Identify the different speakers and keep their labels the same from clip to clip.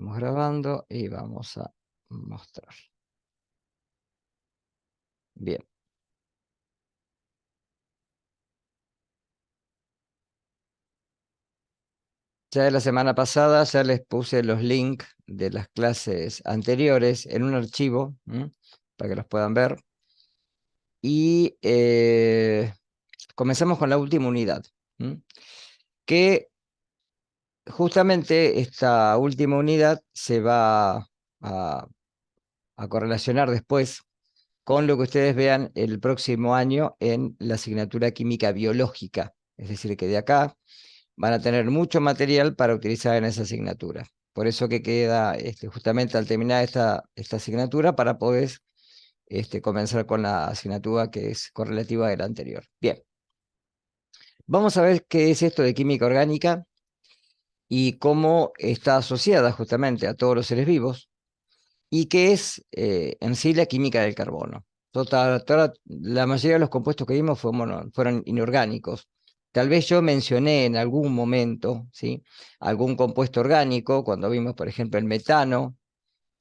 Speaker 1: Estamos grabando y vamos a mostrar. Bien. Ya de la semana pasada ya les puse los links de las clases anteriores en un archivo, para que los puedan ver. Y comenzamos con la última unidad, que justamente esta última unidad se va a correlacionar después con lo que ustedes vean el próximo año en la asignatura química biológica. Es decir, que de acá van a tener mucho material para utilizar en esa asignatura. Por eso que queda justamente al terminar esta asignatura para poder comenzar con la asignatura que es correlativa de la anterior. Bien, vamos a ver qué es esto de química orgánica y cómo está asociada justamente a todos los seres vivos y qué es en sí la química del carbono. La mayoría de los compuestos que vimos fueron inorgánicos. Tal vez yo mencioné en algún momento, ¿sí?, algún compuesto orgánico, cuando vimos, por ejemplo, el metano,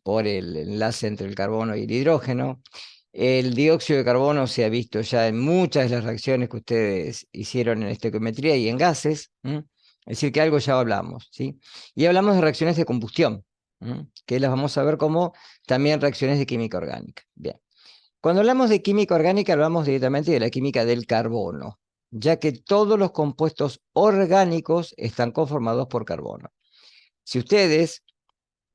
Speaker 1: por el enlace entre el carbono y el hidrógeno. El dióxido de carbono se ha visto ya en muchas de las reacciones que ustedes hicieron en estequiometría y en gases. Es decir, que algo ya hablamos, ¿sí? Y hablamos de reacciones de combustión, que las vamos a ver como también reacciones de química orgánica. Bien. Cuando hablamos de química orgánica, hablamos directamente de la química del carbono, ya que todos los compuestos orgánicos están conformados por carbono. Si ustedes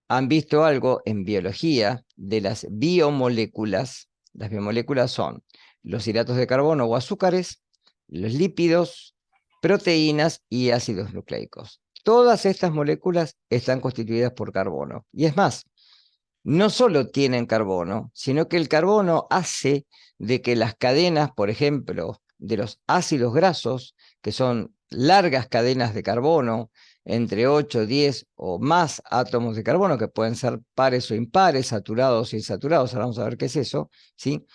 Speaker 1: han visto algo en biología de las biomoléculas son los hidratos de carbono o azúcares, los lípidos, proteínas y ácidos nucleicos. Todas estas moléculas están constituidas por carbono. Y es más, no solo tienen carbono, sino que el carbono hace de que las cadenas, por ejemplo, de los ácidos grasos, que son largas cadenas de carbono, entre 8, 10 o más átomos de carbono, que pueden ser pares o impares, saturados e insaturados, ahora vamos a ver qué es eso, ¿sí?,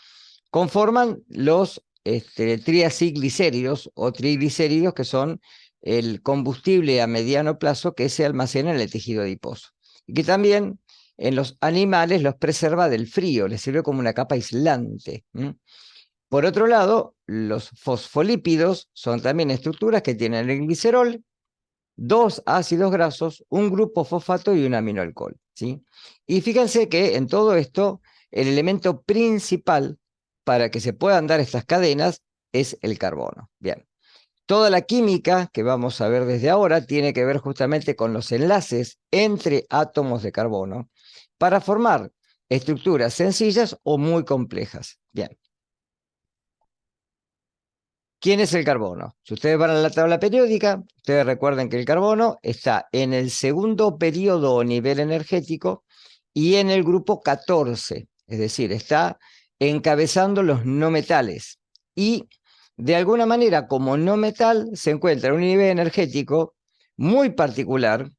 Speaker 1: conforman los triacilglicéridos o triglicéridos, que son el combustible a mediano plazo que se almacena en el tejido adiposo. Y que también en los animales los preserva del frío, les sirve como una capa aislante. Por otro lado, los fosfolípidos son también estructuras que tienen el glicerol, dos ácidos grasos, un grupo fosfato y un aminoalcohol, ¿sí? Y fíjense que en todo esto, el elemento principal para que se puedan dar estas cadenas es el carbono. Bien. Toda la química que vamos a ver desde ahora tiene que ver justamente con los enlaces entre átomos de carbono para formar estructuras sencillas o muy complejas. Bien. ¿Quién es el carbono? Si ustedes van a la tabla periódica, ustedes recuerden que el carbono está en el segundo periodo o nivel energético y en el grupo 14, es decir, está encabezando los no metales. Y de alguna manera, como no metal, se encuentra en un nivel energético muy particular,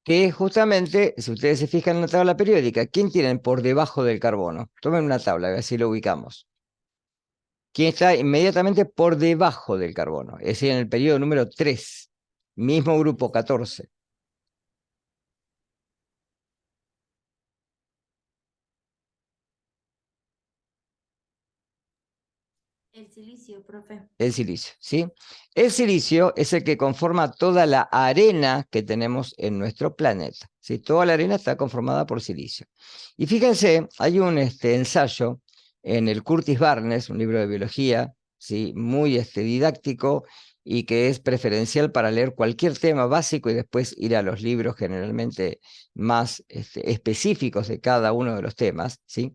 Speaker 1: que justamente, si ustedes se fijan en la tabla periódica, ¿quién tienen por debajo del carbono? Tomen una tabla, a ver si lo ubicamos. ¿Quién está inmediatamente por debajo del carbono? Es decir, en el periodo número 3, mismo grupo 14.
Speaker 2: El silicio, profe.
Speaker 1: El silicio, ¿sí? El silicio es el que conforma toda la arena que tenemos en nuestro planeta, ¿sí? Toda la arena está conformada por silicio. Y fíjense, hay un ensayo en el Curtis Barnes, un libro de biología, ¿sí?, muy didáctico y que es preferencial para leer cualquier tema básico y después ir a los libros generalmente más específicos de cada uno de los temas, ¿sí?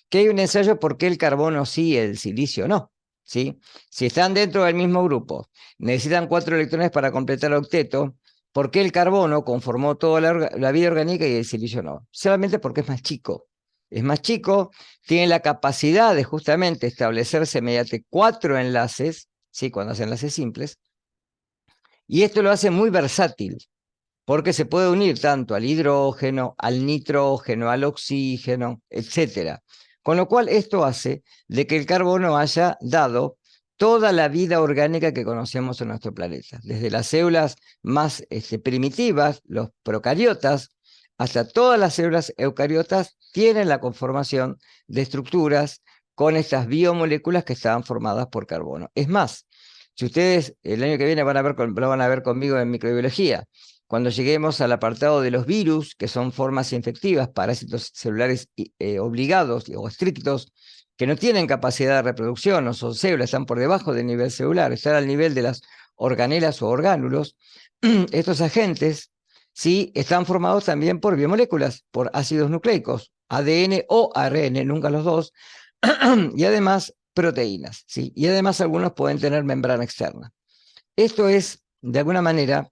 Speaker 1: Que hay un ensayo por qué el carbono sí y el silicio no. ¿Sí? Si están dentro del mismo grupo, necesitan 4 electrones para completar el octeto, ¿por qué el carbono conformó toda la vida orgánica y el silicio no? Solamente porque es más chico. Es más chico, tiene la capacidad de justamente establecerse mediante 4 enlaces, ¿sí?, cuando hace enlaces simples, y esto lo hace muy versátil, porque se puede unir tanto al hidrógeno, al nitrógeno, al oxígeno, etc. Con lo cual esto hace de que el carbono haya dado toda la vida orgánica que conocemos en nuestro planeta, desde las células más primitivas, los procariotas, hasta todas las células eucariotas tienen la conformación de estructuras con estas biomoléculas que estaban formadas por carbono. Es más, si ustedes el año que viene lo van a ver conmigo en microbiología, cuando lleguemos al apartado de los virus, que son formas infectivas, parásitos celulares obligados o estrictos, que no tienen capacidad de reproducción o son células, están por debajo del nivel celular, están al nivel de las organelas o orgánulos, estos agentes sí están formados también por biomoléculas, por ácidos nucleicos, ADN o ARN, nunca los dos, y además proteínas, ¿sí? Y además algunos pueden tener membrana externa. Esto es, de alguna manera,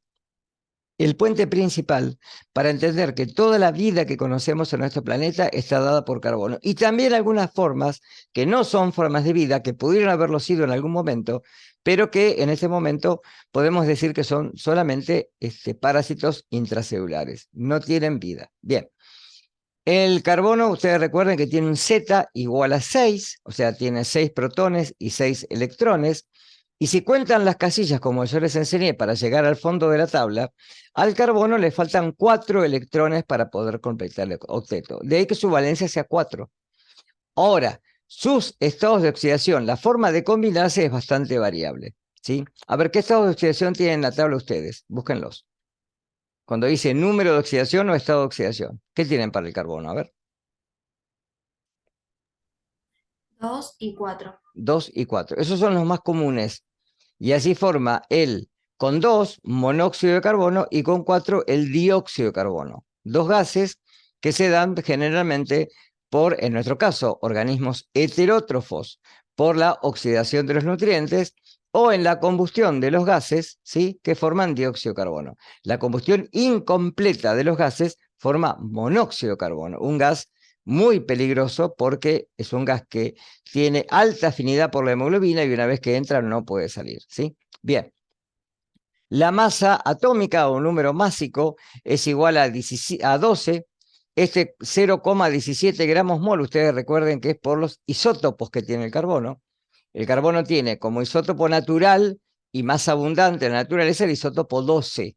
Speaker 1: el puente principal para entender que toda la vida que conocemos en nuestro planeta está dada por carbono. Y también algunas formas que no son formas de vida, que pudieron haberlo sido en algún momento, pero que en este momento podemos decir que son solamente parásitos intracelulares, no tienen vida. Bien. El carbono, ustedes recuerden que tiene un Z igual a 6, o sea, tiene 6 protones y 6 electrones. Y si cuentan las casillas, como yo les enseñé, para llegar al fondo de la tabla, al carbono le faltan 4 electrones para poder completar el octeto. De ahí que su valencia sea 4. Ahora, sus estados de oxidación, la forma de combinarse es bastante variable, ¿sí? A ver, ¿qué estados de oxidación tienen en la tabla ustedes? Búsquenlos. Cuando dice número de oxidación o estado de oxidación, ¿qué tienen para el carbono? A ver.
Speaker 2: 2 y 4.
Speaker 1: 2 y 4. Esos son los más comunes. Y así forma el, con 2, monóxido de carbono y con 4, el dióxido de carbono. Dos gases que se dan generalmente por, en nuestro caso, organismos heterótrofos, por la oxidación de los nutrientes o en la combustión de los gases, ¿sí?, que forman dióxido de carbono. La combustión incompleta de los gases forma monóxido de carbono, un gas muy peligroso porque es un gas que tiene alta afinidad por la hemoglobina y una vez que entra no puede salir, ¿sí? Bien. La masa atómica o número másico es igual a 12. Este 0,17 gramos mol, ustedes recuerden que es por los isótopos que tiene el carbono. El carbono tiene como isótopo natural y más abundante en la naturaleza el isótopo 12.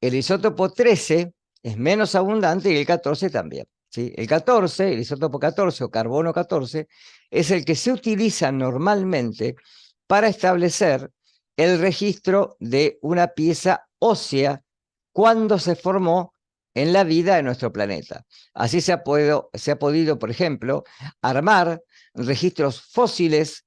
Speaker 1: El isótopo 13 es menos abundante y el 14 también. ¿Sí? El 14, el isótopo 14 o carbono 14, es el que se utiliza normalmente para establecer el registro de una pieza ósea cuando se formó en la vida de nuestro planeta. Así se ha podido, por ejemplo, armar registros fósiles,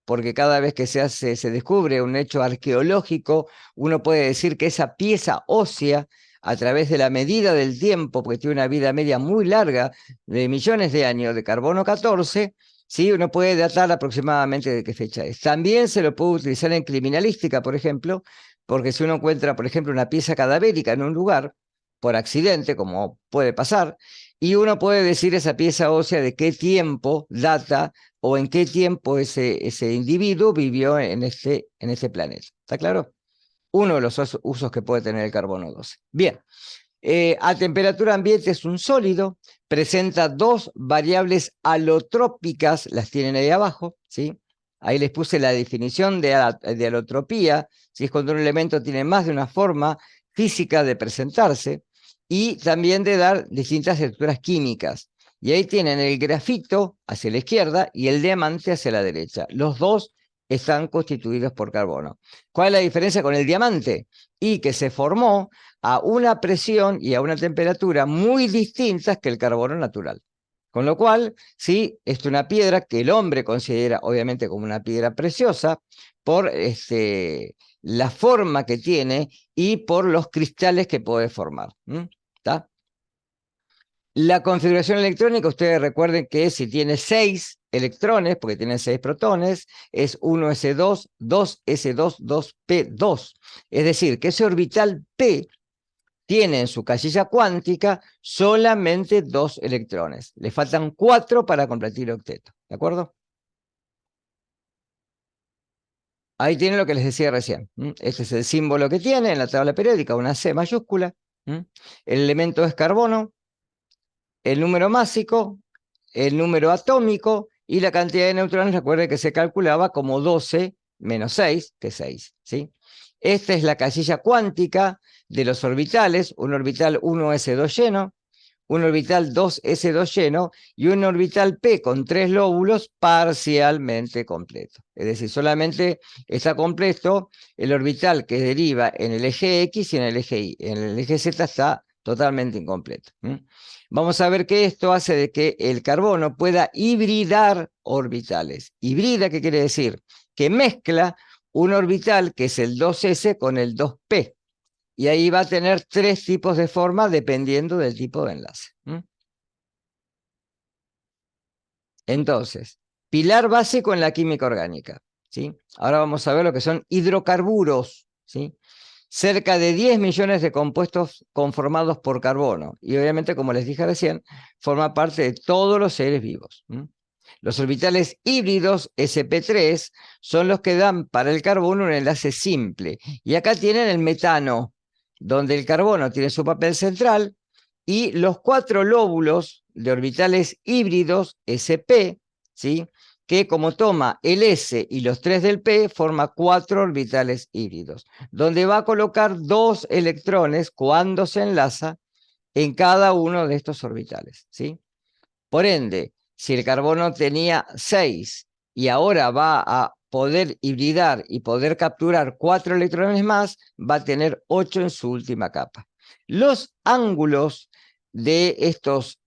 Speaker 1: porque cada vez que se descubre un hecho arqueológico, uno puede decir que esa pieza ósea, a través de la medida del tiempo, porque tiene una vida media muy larga, de millones de años, de carbono 14, ¿sí?, uno puede datar aproximadamente de qué fecha es. También se lo puede utilizar en criminalística, por ejemplo, porque si uno encuentra, por ejemplo, una pieza cadavérica en un lugar, por accidente, como puede pasar, y uno puede decir esa pieza ósea de qué tiempo data o en qué tiempo ese individuo vivió en este planeta. ¿Está claro? Uno de los usos que puede tener el carbono 12. Bien, a temperatura ambiente es un sólido, presenta dos variables alotrópicas, las tienen ahí abajo, ¿sí? Ahí les puse la definición de alotropía, si es cuando un elemento tiene más de una forma física de presentarse y también de dar distintas estructuras químicas. Y ahí tienen el grafito hacia la izquierda y el diamante hacia la derecha. Los dos están constituidos por carbono. ¿Cuál es la diferencia con el diamante? Y que se formó a una presión y a una temperatura muy distintas que el carbono natural. Con lo cual, sí, es una piedra que el hombre considera obviamente como una piedra preciosa por la forma que tiene y por los cristales que puede formar. ¿Está? La configuración electrónica, ustedes recuerden que si tiene 6 electrones, porque tiene 6 protones, es 1s2, 2s2, 2p2. Es decir, que ese orbital p tiene en su casilla cuántica solamente 2 electrones. Le faltan 4 para completar el octeto. ¿De acuerdo? Ahí tiene lo que les decía recién. Este es el símbolo que tiene en la tabla periódica, una C mayúscula. El elemento es carbono, el número másico, el número atómico y la cantidad de neutrones, recuerden que se calculaba como 12 menos 6, que es 6, ¿sí? Esta es la casilla cuántica de los orbitales, un orbital 1s2 lleno, un orbital 2s2 lleno y un orbital p con 3 lóbulos parcialmente completo. Es decir, solamente está completo el orbital que deriva en el eje X y en el eje Y. En el eje Z está totalmente incompleto. Vamos a ver que esto hace de que el carbono pueda hibridar orbitales. ¿Hibrida qué quiere decir? Que mezcla un orbital que es el 2s con el 2p. Y ahí va a tener 3 tipos de forma dependiendo del tipo de enlace. Entonces, pilar básico en la química orgánica. ¿Sí? Ahora vamos a ver lo que son hidrocarburos. ¿Sí? Cerca de 10 millones de compuestos conformados por carbono. Y obviamente, como les dije recién, forma parte de todos los seres vivos. Los orbitales híbridos sp3 son los que dan para el carbono un enlace simple. Y acá tienen el metano, donde el carbono tiene su papel central, y los 4 lóbulos de orbitales híbridos sp, ¿sí? Que como toma el S y los 3 del P, forma 4 orbitales híbridos, donde va a colocar 2 electrones cuando se enlaza en cada uno de estos orbitales, ¿sí? Por ende, si el carbono tenía 6 y ahora va a poder hibridar y poder capturar 4 electrones más, va a tener 8 en su última capa. Los ángulos de estos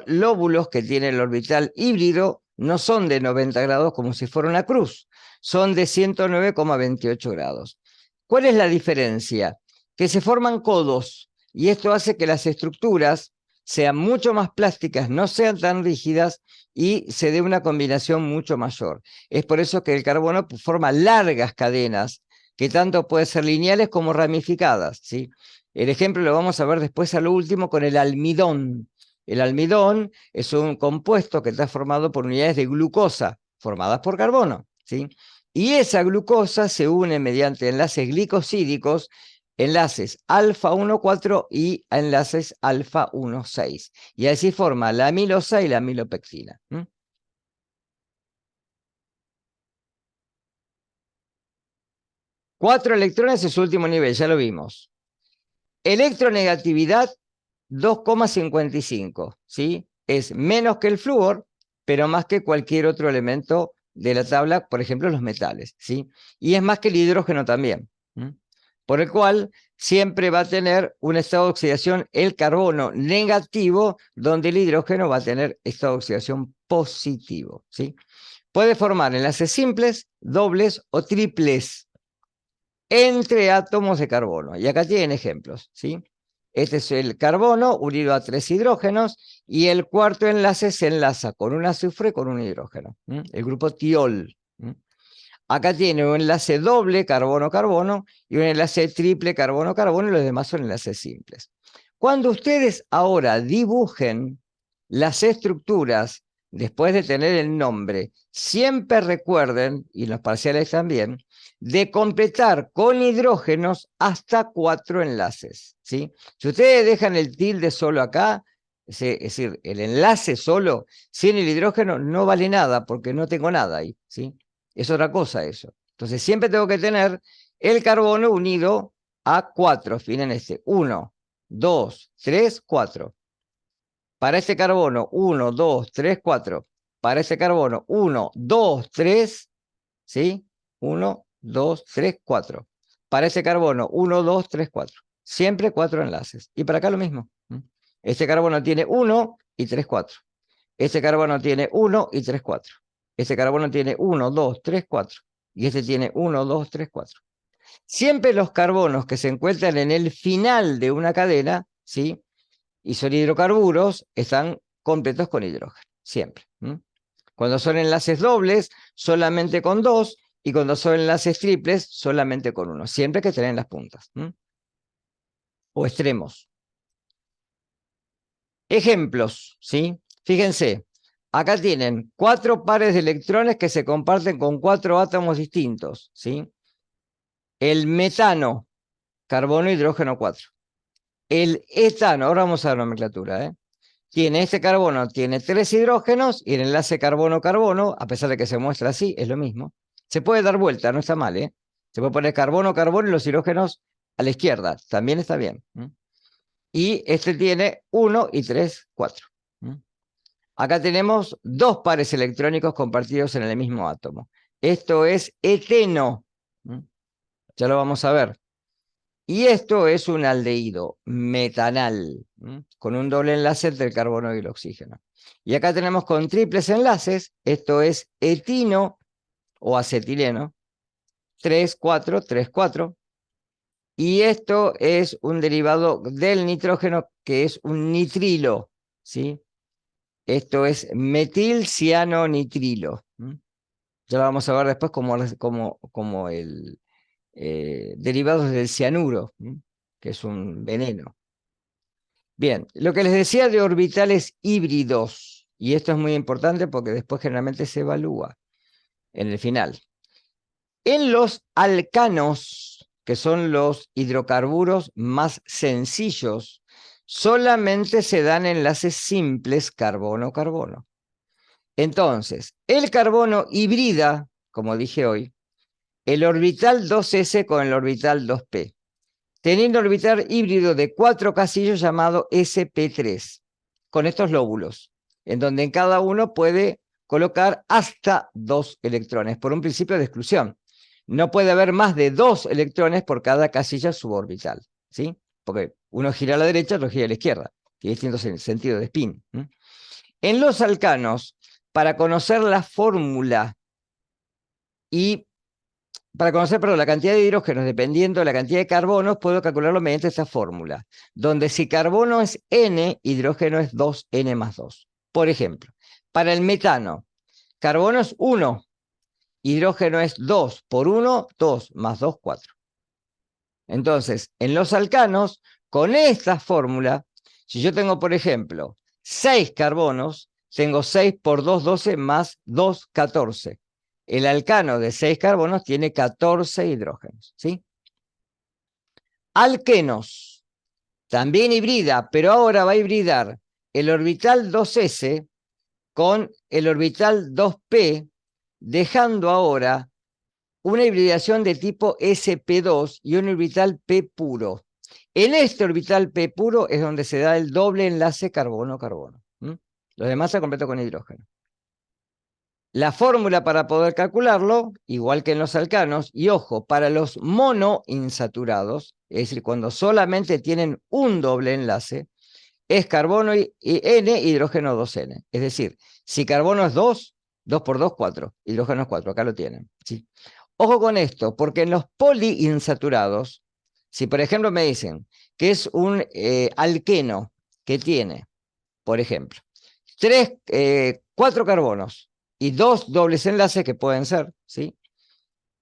Speaker 1: lóbulos que tiene el orbital híbrido no son de 90 grados como si fuera una cruz, son de 109,28 grados. ¿Cuál es la diferencia? Que se forman codos y esto hace que las estructuras sean mucho más plásticas, no sean tan rígidas y se dé una combinación mucho mayor. Es por eso que el carbono forma largas cadenas que tanto pueden ser lineales como ramificadas, ¿sí? El ejemplo lo vamos a ver después a lo último con el almidón. El almidón es un compuesto que está formado por unidades de glucosa formadas por carbono, ¿sí? Y esa glucosa se une mediante enlaces glicosídicos, enlaces alfa 1,4 y enlaces alfa 1,6. Y así forma la amilosa y la amilopectina. 4 electrones es su último nivel, ya lo vimos. Electronegatividad 2,55, ¿sí? Es menos que el flúor, pero más que cualquier otro elemento de la tabla, por ejemplo, los metales, ¿sí? Y es más que el hidrógeno también. Por el cual siempre va a tener un estado de oxidación el carbono negativo, donde el hidrógeno va a tener estado de oxidación positivo, ¿sí? Puede formar enlaces simples, dobles o triples entre átomos de carbono. Y acá tienen ejemplos, ¿sí? Este es el carbono unido a 3 hidrógenos y el cuarto enlace se enlaza con un azufre con un hidrógeno, el grupo tiol. Acá tiene un enlace doble carbono-carbono y un enlace triple carbono-carbono y los demás son enlaces simples. Cuando ustedes ahora dibujen las estructuras después de tener el nombre, siempre recuerden, y los parciales también, de completar con hidrógenos hasta 4 enlaces, ¿sí? Si ustedes dejan el tilde solo acá, es decir, el enlace solo, sin el hidrógeno, no vale nada porque no tengo nada ahí, ¿sí? Es otra cosa eso. Entonces siempre tengo que tener el carbono unido a 4. Miren este, 1, 2, 3, 4. Para este carbono, 1, 2, 3, 4. Para este carbono, 1, 2, 3, ¿sí? 1, 2, 3, 4. Para ese carbono, 1, 2, 3, 4. Siempre 4 enlaces. Y para acá lo mismo. Este carbono tiene 1 y 3, 4. Este carbono tiene 1 y 3, 4. Este carbono tiene 1, 2, 3, 4. Y este tiene 1, 2, 3, 4. Siempre los carbonos que se encuentran en el final de una cadena, ¿sí? Y son hidrocarburos, están completos con hidrógeno, siempre. Cuando son enlaces dobles, solamente con 2, y cuando son enlaces triples, solamente con 1. Siempre que estén en las puntas. O extremos. Ejemplos, ¿sí? Fíjense, acá tienen 4 pares de electrones que se comparten con 4 átomos distintos, ¿sí? El metano, carbono, hidrógeno 4. El etano, ahora vamos a ver la nomenclatura, Tiene este carbono, tiene 3 hidrógenos y el enlace carbono-carbono, a pesar de que se muestra así, es lo mismo. Se puede dar vuelta, no está mal, Se puede poner carbono, carbono y los hidrógenos a la izquierda. También está bien. Y este tiene 1 y 3, 4. Acá tenemos dos pares electrónicos compartidos en el mismo átomo. Esto es eteno. Ya lo vamos a ver. Y esto es un aldehído, metanal, con un doble enlace entre el carbono y el oxígeno. Y acá tenemos con triples enlaces, esto es etino o acetileno, 3, 4, 3, 4. Y esto es un derivado del nitrógeno que es un nitrilo, ¿sí? Esto es metilcianonitrilo. Ya lo vamos a ver después como el derivados del cianuro, que es un veneno. Bien, lo que les decía de orbitales híbridos, y esto es muy importante porque después generalmente se evalúa en el final. En los alcanos, que son los hidrocarburos más sencillos, solamente se dan enlaces simples carbono-carbono. Entonces, el carbono hibrida, como dije hoy, el orbital 2s con el orbital 2p, teniendo orbital híbrido de 4 casillos llamado sp3, con estos lóbulos, en donde en cada uno puede colocar hasta 2 electrones, por un principio de exclusión. No puede haber más de 2 electrones por cada casilla suborbital, ¿sí? Porque uno gira a la derecha, otro gira a la izquierda. Tiene distintos sentidos de spin. En los alcanos, para conocer la fórmula y para conocer, perdón, la cantidad de hidrógenos dependiendo de la cantidad de carbonos, puedo calcularlo mediante esta fórmula, donde si carbono es N, hidrógeno es 2N más 2. Por ejemplo, para el metano, carbono es 1, hidrógeno es 2, por 1, 2, más 2, 4. Entonces, en los alcanos, con esta fórmula, si yo tengo, por ejemplo, 6 carbonos, tengo 6 por 2, 12, más 2, 14. El alcano de 6 carbonos tiene 14 hidrógenos, ¿sí? Alquenos, también hibrida, pero ahora va a hibridar el orbital 2s con el orbital 2p, dejando ahora una hibridación de tipo sp2 y un orbital p puro. En este orbital p puro es donde se da el doble enlace carbono-carbono. Los demás se completan con hidrógeno. La fórmula para poder calcularlo, igual que en los alcanos, y ojo, para los monoinsaturados, es decir, cuando solamente tienen un doble enlace, es carbono y N, hidrógeno 2N. Es decir, si carbono es 2, 2 por 2, 4, hidrógeno es 4, acá lo tienen. ¿Sí? Ojo con esto, porque en los poliinsaturados, si por ejemplo me dicen que es un alqueno que tiene, por ejemplo, 4 carbonos y 2 dobles enlaces que pueden ser, ¿sí?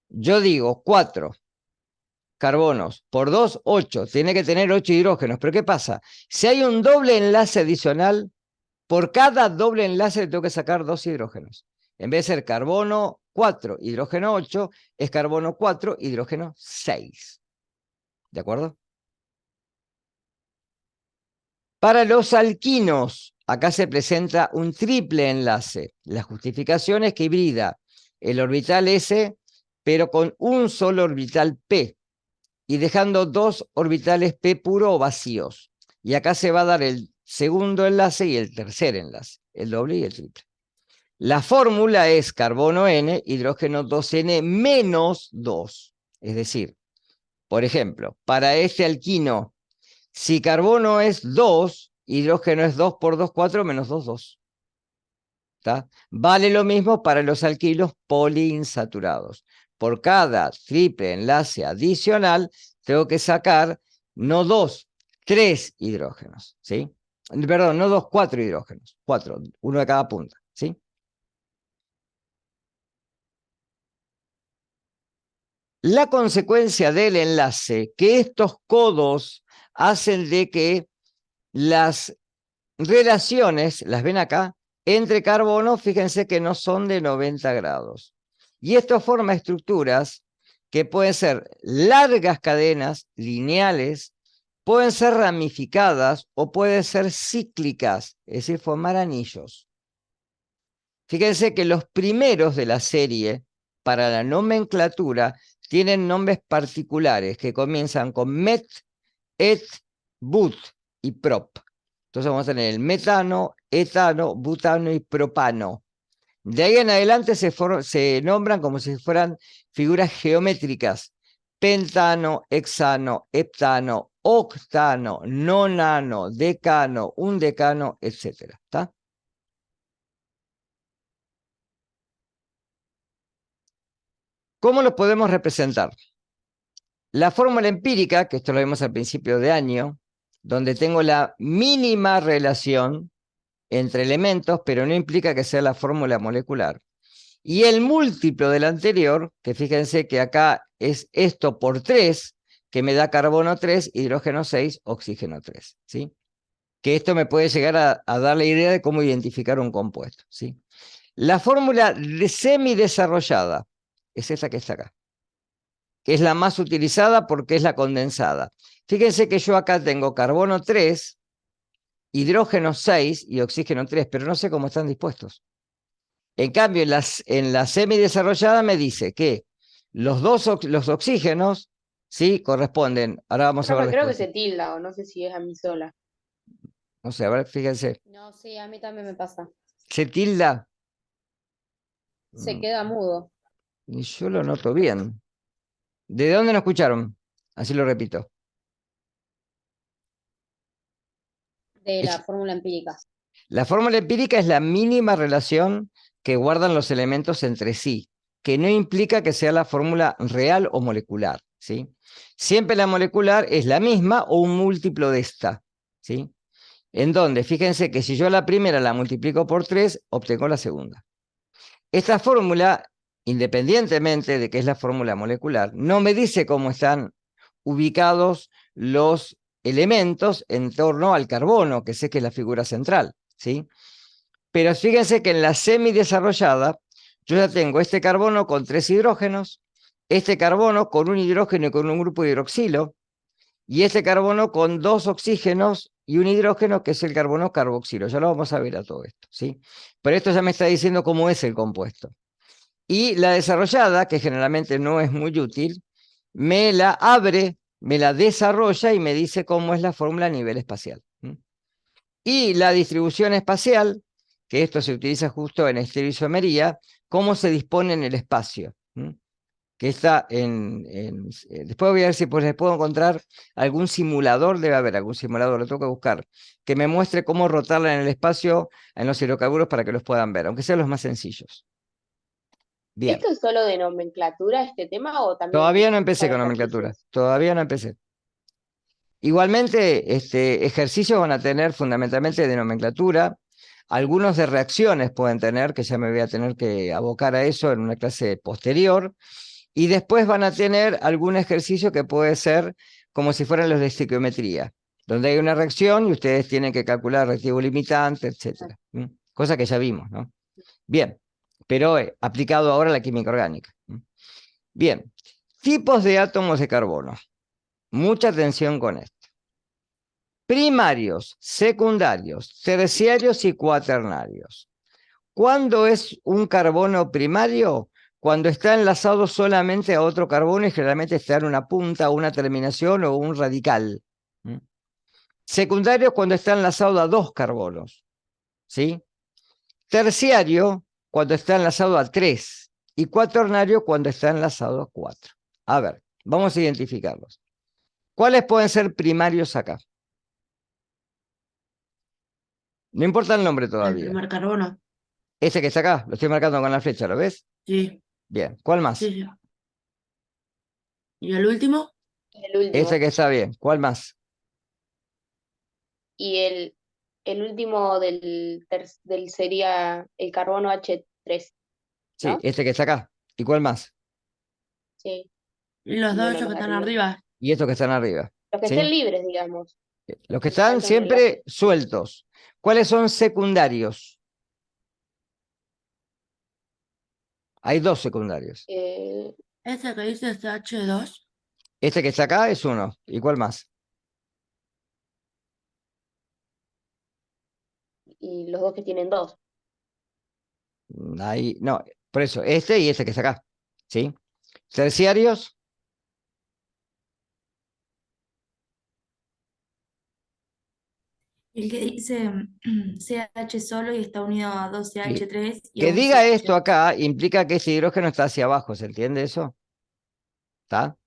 Speaker 1: Yo digo 4 carbonos por 2, 8, tiene que tener 8 hidrógenos, pero ¿qué pasa? Si hay un doble enlace adicional, por cada doble enlace le tengo que sacar 2 hidrógenos. En vez de ser carbono 4, hidrógeno 8, es carbono 4, hidrógeno 6. ¿De acuerdo? Para los alquinos, acá se presenta un triple enlace. La justificación es que hibrida el orbital S, pero con un solo orbital P, y dejando 2 orbitales P puro o vacíos. Y acá se va a dar el segundo enlace y el tercer enlace, el doble y el triple. La fórmula es carbono N, hidrógeno 2N menos 2. Es decir, por ejemplo, para este alquino, si carbono es 2, hidrógeno es 2 por 2, 4, menos 2, 2. ¿Tá? Vale lo mismo para los alquilos poliinsaturados. Por cada triple enlace adicional, tengo que sacar no 2, 3 hidrógenos, ¿sí? Perdón, no 2, 4 hidrógenos. 4, uno de cada punta, ¿sí? La consecuencia del enlace, que estos codos hacen de que las relaciones, las ven acá, entre carbonos, fíjense que no son de 90 grados. Y esto forma estructuras que pueden ser largas cadenas lineales, pueden ser ramificadas o pueden ser cíclicas, es decir, formar anillos. Fíjense que los primeros de la serie para la nomenclatura tienen nombres particulares que comienzan con met, et, but y prop. Entonces vamos a tener el metano, etano, butano y propano. De ahí en adelante se nombran como si fueran figuras geométricas. Pentano, hexano, heptano, octano, nonano, decano, undecano, etc. ¿Está? ¿Cómo lo podemos representar? La fórmula empírica, que esto lo vimos al principio de año, donde tengo la mínima relación entre elementos, pero no implica que sea la fórmula molecular. Y el múltiplo del anterior, que fíjense que acá es esto por 3, que me da carbono 3, hidrógeno 6, oxígeno 3, ¿sí? Que esto me puede llegar a dar la idea de cómo identificar un compuesto, ¿sí? La fórmula semidesarrollada es esa que está acá, que es la más utilizada porque es la condensada. Fíjense que yo acá tengo carbono 3, hidrógeno 6 y oxígeno 3, pero no sé cómo están dispuestos. En cambio, en la semidesarrollada me dice que los oxígenos, ¿sí? Corresponden, ahora vamos a ver
Speaker 3: Profe, creo que
Speaker 1: después.
Speaker 3: se tilda, o no sé si es a mí sola.
Speaker 1: No sé, a ver, fíjense.
Speaker 3: No, sí, a mí también me pasa.
Speaker 1: ¿Se tilda?
Speaker 3: Se queda mudo.
Speaker 1: Y yo lo noto bien. ¿De dónde nos escucharon? Así lo repito.
Speaker 3: De la
Speaker 1: Es,
Speaker 3: fórmula empírica.
Speaker 1: la fórmula empírica es la mínima relación que guardan los elementos entre sí, que no implica que sea la fórmula real o molecular, ¿sí? Siempre la molecular es la misma o un múltiplo de esta, ¿sí? En donde, fíjense que si yo la primera la multiplico por 3, obtengo la segunda. Esta fórmula, independientemente de que es la fórmula molecular, no me dice cómo están ubicados los elementos en torno al carbono, que sé que es la figura central, ¿sí? Pero fíjense que en la semidesarrollada, yo ya tengo este carbono con 3 hidrógenos, este carbono con un hidrógeno y con un grupo de hidroxilo, y este carbono con 2 oxígenos y un hidrógeno, que es el carbono carboxilo. Ya lo vamos a ver a todo esto, ¿sí? Pero esto ya me está diciendo cómo es el compuesto. Y la desarrollada, que generalmente no es muy útil, me la abre, me la desarrolla y me dice cómo es la fórmula a nivel espacial. Y la distribución espacial, que esto se utiliza justo en estereoisomería, cómo se dispone en el espacio. Que está después voy a ver si pues les puedo encontrar algún simulador, debe haber algún simulador, lo tengo que buscar, que me muestre cómo rotarla en el espacio en los hidrocarburos para que los puedan ver, aunque sean los más sencillos. Bien,
Speaker 3: ¿Esto es solo de nomenclatura, este tema, o también
Speaker 1: todavía no empecé
Speaker 3: son
Speaker 1: con nomenclatura,
Speaker 3: ejercicios?
Speaker 1: todavía no empecé. Igualmente, ejercicios van a tener fundamentalmente de nomenclatura, algunos de reacciones pueden tener, que ya me voy a tener que abocar a eso en una clase posterior, y después van a tener algún ejercicio que puede ser como si fueran los de estequiometría, donde hay una reacción y ustedes tienen que calcular reactivo limitante, etcétera. Cosa que ya vimos, ¿no? Bien, pero aplicado ahora a la química orgánica. Bien, tipos de átomos de carbono. Mucha atención con esto. Primarios, secundarios, terciarios y cuaternarios. ¿Cuándo es un carbono primario? Cuando está enlazado solamente a otro carbono y generalmente está en una punta, una terminación o un radical. Secundario cuando está enlazado a dos carbonos. ¿Sí? Terciario cuando está enlazado a 3. Y cuaternario cuando está enlazado a 4. A ver, vamos a identificarlos. ¿Cuáles pueden ser primarios acá? No importa el nombre
Speaker 4: El
Speaker 1: todavía.
Speaker 4: primer carbono.
Speaker 1: Ese que está acá, lo estoy marcando con la flecha, ¿lo ves?
Speaker 4: Sí,
Speaker 1: Bien, ¿cuál más?
Speaker 4: sí, sí. ¿Y el último?
Speaker 3: El
Speaker 1: Ese
Speaker 3: último.
Speaker 1: que está bien, ¿cuál más?
Speaker 3: Y el último del sería el carbono H3,
Speaker 1: Sí,
Speaker 3: ¿no?
Speaker 1: este que está acá. ¿Y cuál más?
Speaker 3: Sí.
Speaker 4: Y los dos
Speaker 3: Bueno,
Speaker 4: esos que
Speaker 3: los de
Speaker 4: están
Speaker 3: arriba.
Speaker 4: arriba.
Speaker 1: Y estos que están arriba.
Speaker 3: Los que estén
Speaker 1: ¿Sí?
Speaker 3: libres, digamos.
Speaker 1: Los que
Speaker 3: Que no
Speaker 1: están
Speaker 3: falta un enlace.
Speaker 1: siempre sueltos. ¿Cuáles son secundarios? Hay dos secundarios.
Speaker 3: Eh,
Speaker 4: Ese que dice es H2.
Speaker 1: Este que está acá es uno. ¿Y cuál más?
Speaker 3: y los dos que tienen dos.
Speaker 1: Ahí, no, por eso, este y este que está acá. ¿Sí? Terciarios,
Speaker 2: El que dice CH solo y está unido a
Speaker 1: Sí.
Speaker 2: 2CH3 y a
Speaker 1: Que
Speaker 2: un
Speaker 1: diga
Speaker 2: CH.
Speaker 1: esto acá implica que este hidrógeno está hacia abajo, ¿se entiende eso? ¿Está?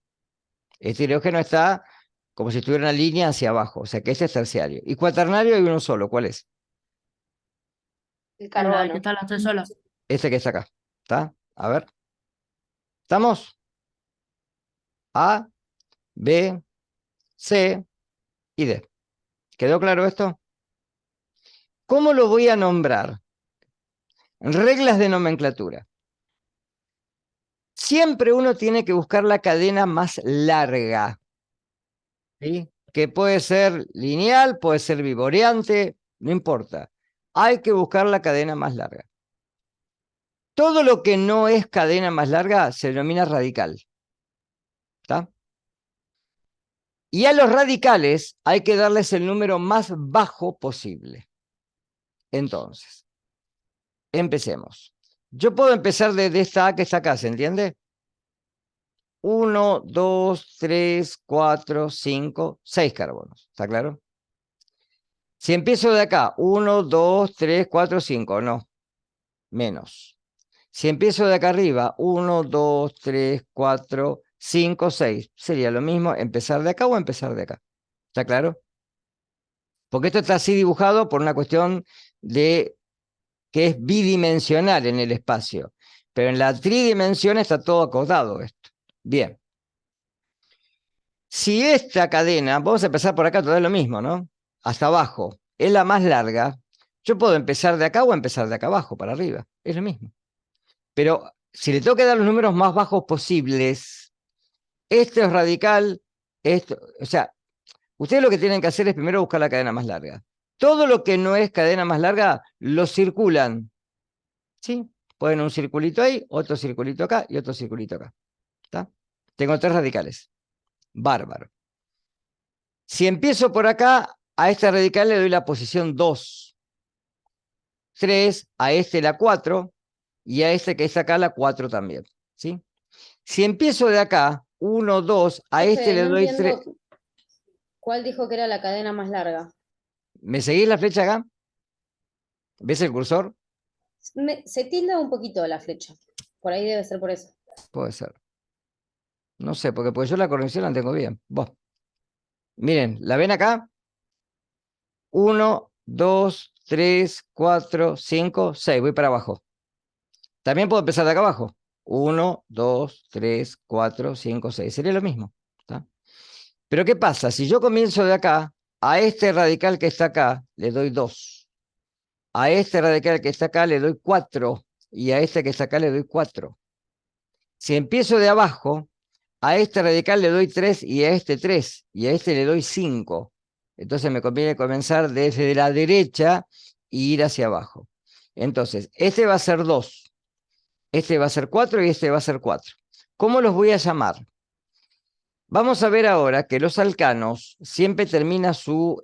Speaker 1: Este hidrógeno está como si estuviera una línea hacia abajo, o sea que este es terciario. Y cuaternario hay uno solo, ¿cuál es?
Speaker 3: El
Speaker 4: El que
Speaker 3: carbono.
Speaker 4: están los tres solos.
Speaker 1: Este que está acá, ¿está? A ver. ¿Estamos? A, B, C y D. ¿Quedó claro esto? ¿Cómo lo voy a nombrar? Reglas de nomenclatura. Siempre uno tiene que buscar la cadena más larga, ¿sí? Que puede ser lineal, puede ser biboreante, no importa. Hay que buscar la cadena más larga. Todo lo que no es cadena más larga se denomina radical. ¿Está? Y a los radicales hay que darles el número más bajo posible. Entonces, empecemos. Yo puedo empezar desde esta A que está acá, ¿se entiende? 1, 2, 3, 4, 5, 6 carbonos. ¿Está claro? Si empiezo de acá, 1, 2, 3, 4, 5, no, menos. Si empiezo de acá arriba, 1, 2, 3, 4, 5, 6, sería lo mismo empezar de acá o empezar de acá. ¿Está claro? Porque esto está así dibujado por una cuestión de que es bidimensional en el espacio. Pero en la tridimensión está todo acotado esto. Bien. Si esta cadena, vamos a empezar por acá, todo es lo mismo, ¿no? Hasta abajo, es la más larga. Yo puedo empezar de acá o empezar de acá abajo, para arriba. Es lo mismo. Pero si le tengo que dar los números más bajos posibles, esto es radical, esto, o sea, ustedes lo que tienen que hacer es primero buscar la cadena más larga. Todo lo que no es cadena más larga, lo circulan. ¿Sí? Ponen un circulito ahí, otro circulito acá y otro circulito acá. ¿Está? Tengo 3 radicales. Bárbaro. Si empiezo por acá, a este radical le doy la posición 2. 3, a este la 4 y a este que está acá la 4 también. ¿Sí? Si empiezo de acá, 1, 2, a este
Speaker 3: Profe,
Speaker 1: le
Speaker 3: no
Speaker 1: doy 3.
Speaker 3: entiendo cuál dijo que era la cadena más larga.
Speaker 1: ¿Me seguís la flecha acá? ¿Ves el cursor?
Speaker 3: Se tilda un poquito la flecha. Por ahí debe ser por eso.
Speaker 1: Puede ser. No sé, porque yo la corrección la tengo bien. Vos. Miren, ¿la ven acá? 1, 2, 3, 4, 5, 6. Voy para abajo. También puedo empezar de acá abajo. 1, 2, 3, 4, 5, 6. Sería lo mismo. ¿Está? Pero ¿qué pasa? Si yo comienzo de acá, a este radical que está acá le doy 2. A este radical que está acá le doy 4. Y a este que está acá le doy 4. Si empiezo de abajo, a este radical le doy 3 y a este 3. Y a este le doy 5. Entonces me conviene comenzar desde la derecha e ir hacia abajo. Entonces, este va a ser 2. Este va a ser 4 y este va a ser 4. ¿Cómo los voy a llamar? Vamos a ver ahora que los alcanos siempre termina su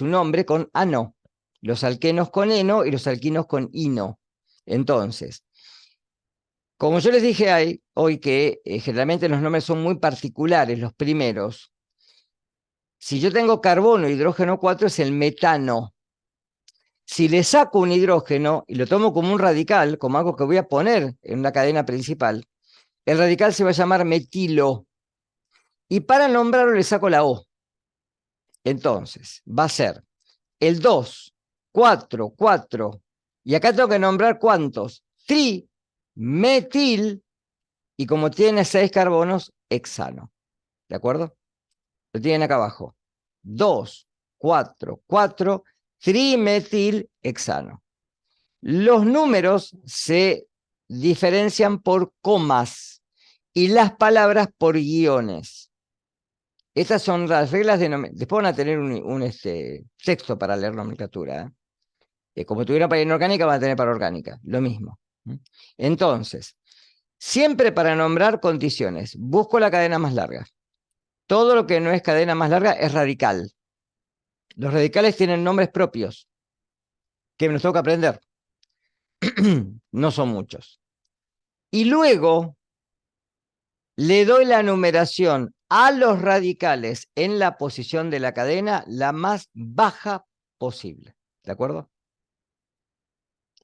Speaker 1: nombre con ano. Los alquenos con eno y los alquinos con ino. Entonces, como yo les dije hoy que generalmente los nombres son muy particulares, los primeros. Si yo tengo carbono, hidrógeno 4 es el metano. Si le saco un hidrógeno y lo tomo como un radical, como algo que voy a poner en una cadena principal, el radical se va a llamar metilo. Y para nombrarlo le saco la O. Entonces, va a ser el 2, 4, 4. Y acá tengo que nombrar cuántos. Trimetil. Y como tiene 6 carbonos, hexano. ¿De acuerdo? Lo tienen acá abajo. 2, 4, 4. Trimetil hexano. Los números se diferencian por comas y las palabras por guiones. Estas son las reglas de nomenclatura. Después van a tener un texto para leer nomenclatura. Como tuvieron para inorgánica, van a tener para orgánica. Lo mismo. Entonces, siempre para nombrar condiciones, busco la cadena más larga. Todo lo que no es cadena más larga es radical. Los radicales tienen nombres propios que me los tengo que aprender. No son muchos. Y luego le doy la numeración a los radicales en la posición de la cadena la más baja posible. ¿De acuerdo?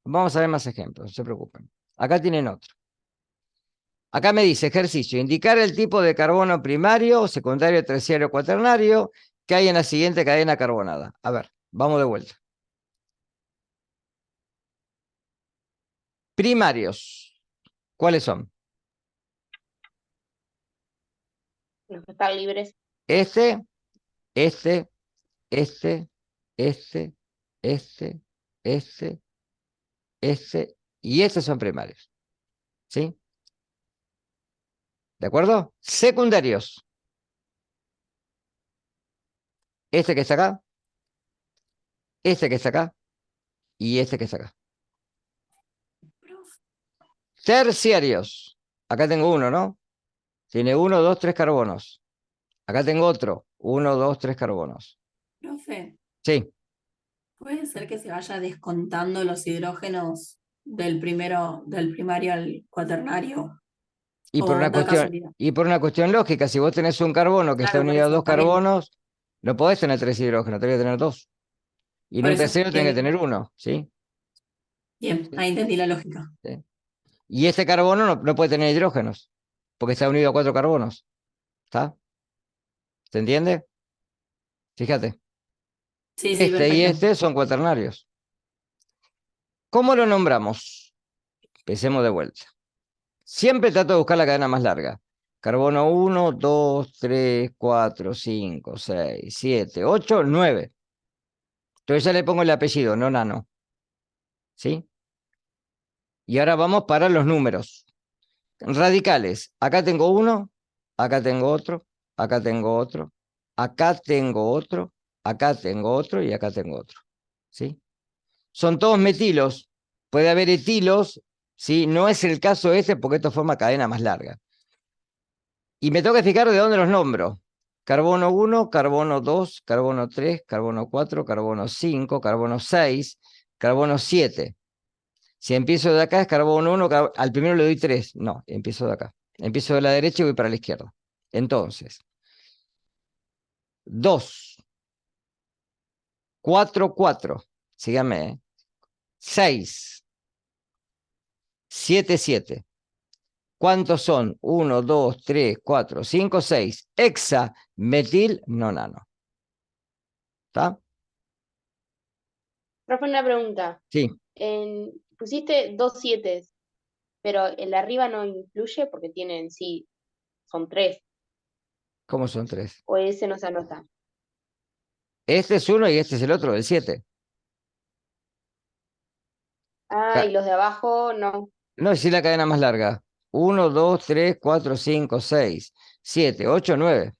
Speaker 1: Vamos a ver más ejemplos, no se preocupen. Acá tienen otro. Acá me dice ejercicio, indicar el tipo de carbono primario, secundario, terciario, cuaternario que hay en la siguiente cadena carbonada. A ver, vamos de vuelta. Primarios, ¿cuáles son?
Speaker 3: Los que están libres.
Speaker 1: Este, este, este, este, este y estos son primarios. ¿Sí? ¿De acuerdo? Secundarios. Este que está acá, este que está acá y este que está acá. Terciarios. Acá tengo uno, ¿no? Tiene 1, 2, 3 carbonos. Acá tengo otro. 1, 2, 3 carbonos.
Speaker 5: Profe,
Speaker 1: Sí.
Speaker 5: ¿puede ser que se vaya descontando los hidrógenos del primario al cuaternario?
Speaker 1: Y por
Speaker 5: ¿O
Speaker 1: una
Speaker 5: da
Speaker 1: cuestión,
Speaker 5: casualidad?
Speaker 1: y por una cuestión lógica, si vos tenés un carbono que está
Speaker 5: Claro, por
Speaker 1: unido a
Speaker 5: eso,
Speaker 1: 2
Speaker 5: también.
Speaker 1: carbonos, no podés tener 3 hidrógenos, tenés que tener 2. Y en
Speaker 5: Por
Speaker 1: un
Speaker 5: eso,
Speaker 1: tercero
Speaker 5: bien,
Speaker 1: tenés que
Speaker 5: bien.
Speaker 1: tener 1, ¿sí?
Speaker 5: Bien, ahí entendí la lógica.
Speaker 1: ¿Sí? Y este carbono no puede tener hidrógenos, porque está unido a 4 carbonos. ¿Está? ¿Se entiende? Fíjate.
Speaker 5: Sí, sí,
Speaker 1: Este y
Speaker 5: perfecto.
Speaker 1: este son cuaternarios. ¿Cómo lo nombramos? Empecemos de vuelta. Siempre trato de buscar la cadena más larga. Carbono 1, 2, 3, 4, 5, 6, 7, 8, 9. Entonces ya le pongo el apellido, no nano. ¿Sí? Y ahora vamos para los números. Radicales. Acá tengo uno, acá tengo otro, acá tengo otro, acá tengo otro, acá tengo otro y acá tengo otro. ¿Sí? Son todos metilos. Puede haber etilos, ¿sí? No es el caso este porque esto forma cadena más larga. Y me tengo que fijar de dónde los nombro. Carbono 1, carbono 2, carbono 3, carbono 4, carbono 5, carbono 6, carbono 7. Si empiezo de acá es carbono 1, al primero le doy 3. No, empiezo de acá. Empiezo de la derecha y voy para la izquierda. Entonces, 2, 4, 4. Síganme, ¿eh? 6, 7, 7. ¿Cuántos son? 1, 2, 3, 4, 5, 6. Hexa, metil, nonano. ¿Está?
Speaker 3: Profe, una pregunta.
Speaker 1: Sí.
Speaker 3: Pusiste 2 7, pero el de arriba no incluye porque tienen, sí, son 3,
Speaker 1: ¿Cómo son 3?
Speaker 3: o ese no se anota.
Speaker 1: Este es uno y este es el otro, el 7.
Speaker 3: Ah, y los de abajo no.
Speaker 1: No, es la cadena más larga. 1, 2, 3, 4, 5, 6, 7, 8, 9.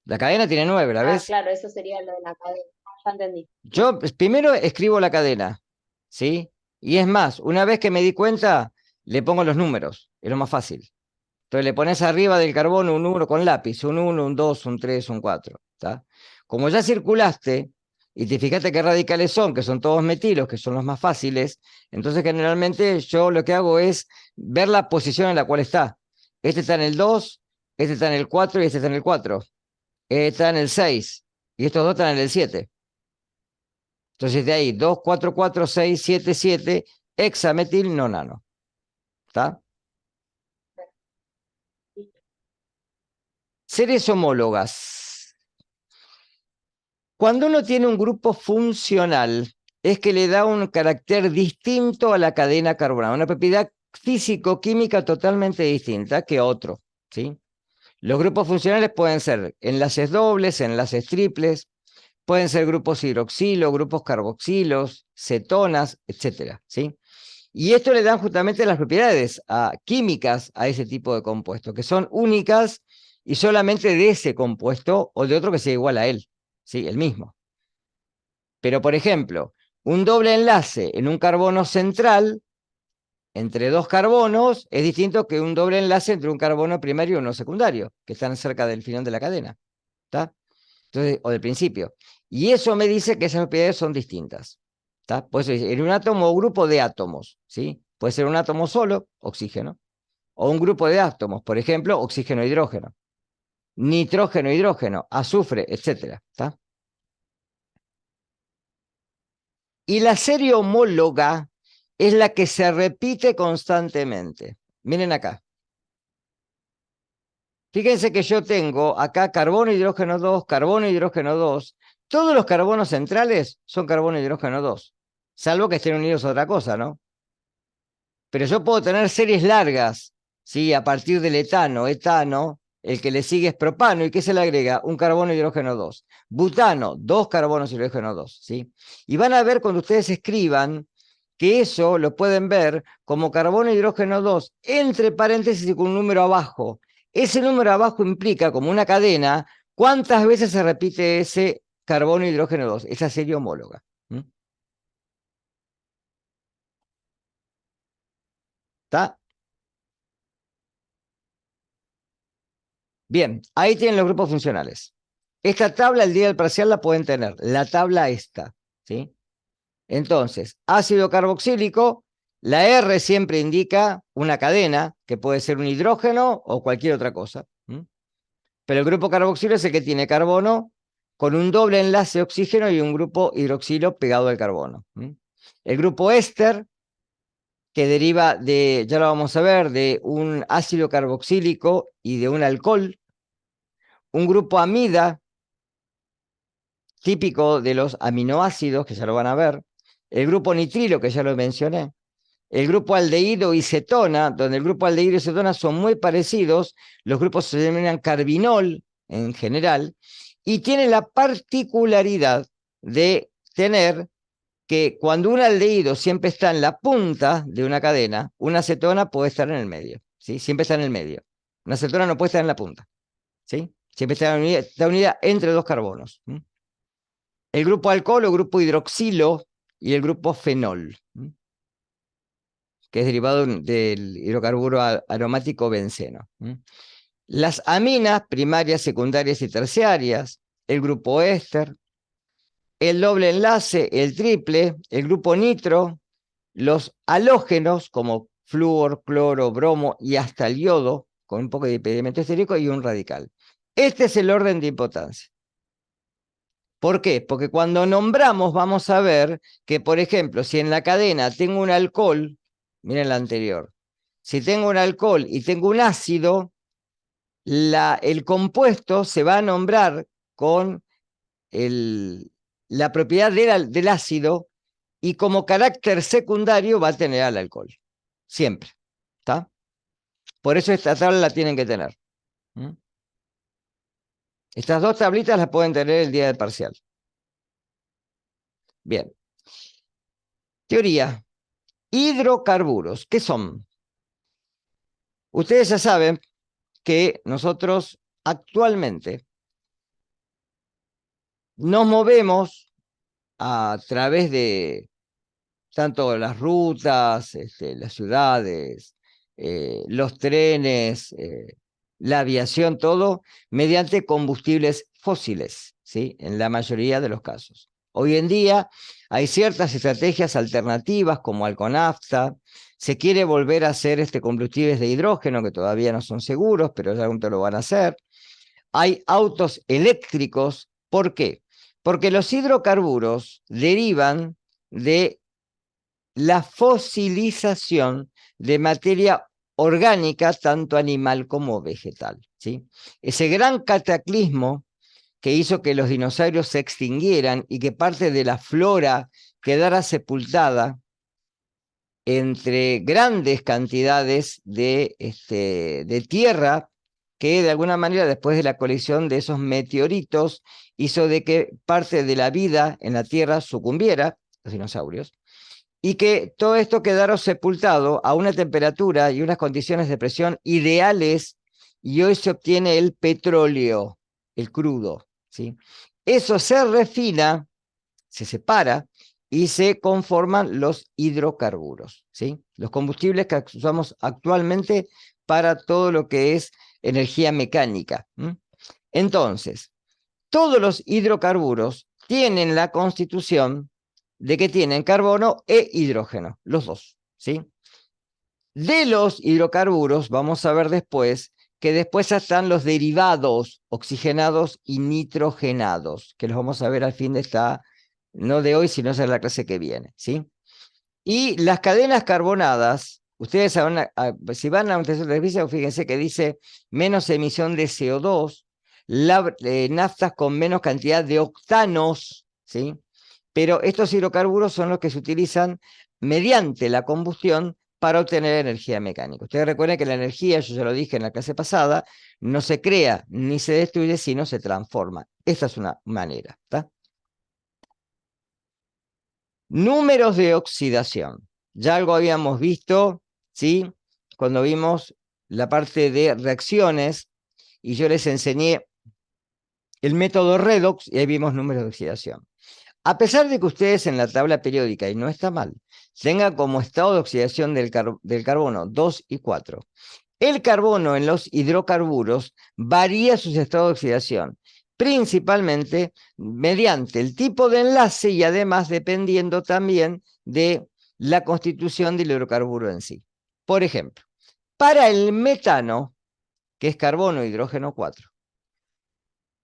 Speaker 1: La cadena tiene 9, ¿la
Speaker 3: Ah,
Speaker 1: ves?
Speaker 3: claro, eso sería lo de la cadena. Ya entendí.
Speaker 1: Yo primero escribo la cadena, ¿sí? Y es más, una vez que me di cuenta, le pongo los números. Es lo más fácil. Entonces le pones arriba del carbono un número con lápiz, un 1, un 2, un 3, un 4. ¿Está? Como ya circulaste y te fijaste qué radicales son, que son todos metilos, que son los más fáciles, entonces generalmente yo lo que hago es ver la posición en la cual está. Este está en el 2, este está en el 4 y este está en el 4. Este está en el 6 y estos dos están en el 7. Entonces de ahí 2, 4, 4, 6, 7, 7, hexametil nonano. ¿Está? Series homólogas. Cuando uno tiene un grupo funcional, es que le da un carácter distinto a la cadena carbonada, una propiedad físico-química totalmente distinta que otro, ¿sí? Los grupos funcionales pueden ser enlaces dobles, enlaces triples, pueden ser grupos hidroxilo, grupos carboxilos, cetonas, etcétera, ¿sí? Y esto le dan justamente las propiedades químicas a ese tipo de compuestos, que son únicas y solamente de ese compuesto o de otro que sea igual a él, ¿sí? El mismo. Pero, por ejemplo, un doble enlace en un carbono central entre dos carbonos es distinto que un doble enlace entre un carbono primario y uno secundario, que están cerca del final de la cadena, ¿está? Entonces, o del principio. Y eso me dice que esas propiedades son distintas. ¿Está? Por eso en un átomo o grupo de átomos, ¿sí? Puede ser un átomo solo, oxígeno, o un grupo de átomos, por ejemplo, oxígeno-hidrógeno, nitrógeno-hidrógeno, azufre, etcétera. ¿Está? Y la serie homóloga es la que se repite constantemente. Miren acá. Fíjense que yo tengo acá carbono, hidrógeno 2, carbono, hidrógeno 2. Todos los carbonos centrales son carbono, hidrógeno 2. Salvo que estén unidos a otra cosa, ¿no? Pero yo puedo tener series largas, ¿sí? A partir del etano, el que le sigue es propano, ¿y qué se le agrega? Un carbono, hidrógeno 2. Butano, 2 carbonos, hidrógeno 2, ¿sí? Y van a ver cuando ustedes escriban que eso lo pueden ver como carbono, hidrógeno 2, entre paréntesis y con un número abajo. Ese número abajo implica, como una cadena, cuántas veces se repite ese carbono, hidrógeno 2, esa serie homóloga. ¿Está? Bien, ahí tienen los grupos funcionales. Esta tabla, el día del parcial, la pueden tener. La tabla esta, ¿sí? Entonces, ácido carboxílico, la R siempre indica una cadena, que puede ser un hidrógeno o cualquier otra cosa. Pero el grupo carboxilo es el que tiene carbono con un doble enlace oxígeno y un grupo hidroxilo pegado al carbono. El grupo éster, que deriva de, ya lo vamos a ver, de un ácido carboxílico y de un alcohol. Un grupo amida, típico de los aminoácidos, que ya lo van a ver. El grupo nitrilo, que ya lo mencioné. El grupo aldehído y cetona, donde el grupo aldehído y cetona son muy parecidos. Los grupos se denominan carbinol en general. Y tienen la particularidad de tener que cuando un aldehído siempre está en la punta de una cadena, una cetona puede estar en el medio, ¿sí? Siempre está en el medio. Una cetona no puede estar en la punta, ¿sí? Siempre está unida entre dos carbonos. El grupo alcohol o grupo hidroxilo y el grupo fenol, que es derivado del hidrocarburo aromático benceno. Las aminas primarias, secundarias y terciarias, el grupo éster, el doble enlace, el triple, el grupo nitro, los halógenos como flúor, cloro, bromo y hasta el yodo, con un poco de impedimento estérico y un radical. Este es el orden de importancia. ¿Por qué? Porque cuando nombramos vamos a ver que, por ejemplo, si en la cadena tengo un alcohol, miren la anterior, si tengo un alcohol y tengo un ácido, el compuesto se va a nombrar con la propiedad del ácido y como carácter secundario va a tener al alcohol. Siempre. ¿Está? Por eso esta tabla la tienen que tener. Estas dos tablitas las pueden tener el día del parcial. Bien. Teoría. Hidrocarburos. ¿Qué son? Ustedes ya saben que nosotros actualmente nos movemos a través de tanto las rutas, las ciudades, los trenes, la aviación, todo, mediante combustibles fósiles, ¿sí? En la mayoría de los casos. Hoy en día hay ciertas estrategias alternativas como alconafta, se quiere volver a hacer combustibles de hidrógeno que todavía no son seguros, pero ya pronto lo van a hacer. Hay autos eléctricos, ¿por qué? Porque los hidrocarburos derivan de la fosilización de materia orgánica, tanto animal como vegetal, ¿sí? Ese gran cataclismo que hizo que los dinosaurios se extinguieran y que parte de la flora quedara sepultada entre grandes cantidades de tierra, que de alguna manera después de la colisión de esos meteoritos hizo de que parte de la vida en la Tierra sucumbiera, los dinosaurios, y que todo esto quedara sepultado a una temperatura y unas condiciones de presión ideales, y hoy se obtiene el petróleo, el crudo, ¿sí? Eso se refina, se separa, y se conforman los hidrocarburos, ¿sí? Los combustibles que usamos actualmente para todo lo que es energía mecánica. Entonces, todos los hidrocarburos tienen la constitución de que tienen carbono e hidrógeno, los dos, ¿sí? De los hidrocarburos vamos a ver después que después están los derivados oxigenados y nitrogenados, que los vamos a ver al fin de esta no de hoy, sino de la clase que viene, ¿sí? Y las cadenas carbonadas, ustedes saben, si van a un test de servicio, fíjense que dice menos emisión de CO2, naftas con menos cantidad de octanos, ¿sí? Pero estos hidrocarburos son los que se utilizan mediante la combustión para obtener energía mecánica. Ustedes recuerden que la energía, yo ya lo dije en la clase pasada, no se crea ni se destruye, sino se transforma. Esta es una manera, ¿está? Números de oxidación. Ya algo habíamos visto, ¿sí? Cuando vimos la parte de reacciones y yo les enseñé el método redox y ahí vimos números de oxidación. A pesar de que ustedes en la tabla periódica, y no está mal, tengan como estado de oxidación del carbono 2 y 4, el carbono en los hidrocarburos varía sus estados de oxidación, principalmente mediante el tipo de enlace y además dependiendo también de la constitución del hidrocarburo en sí. Por ejemplo, para el metano, que es carbono e hidrógeno 4,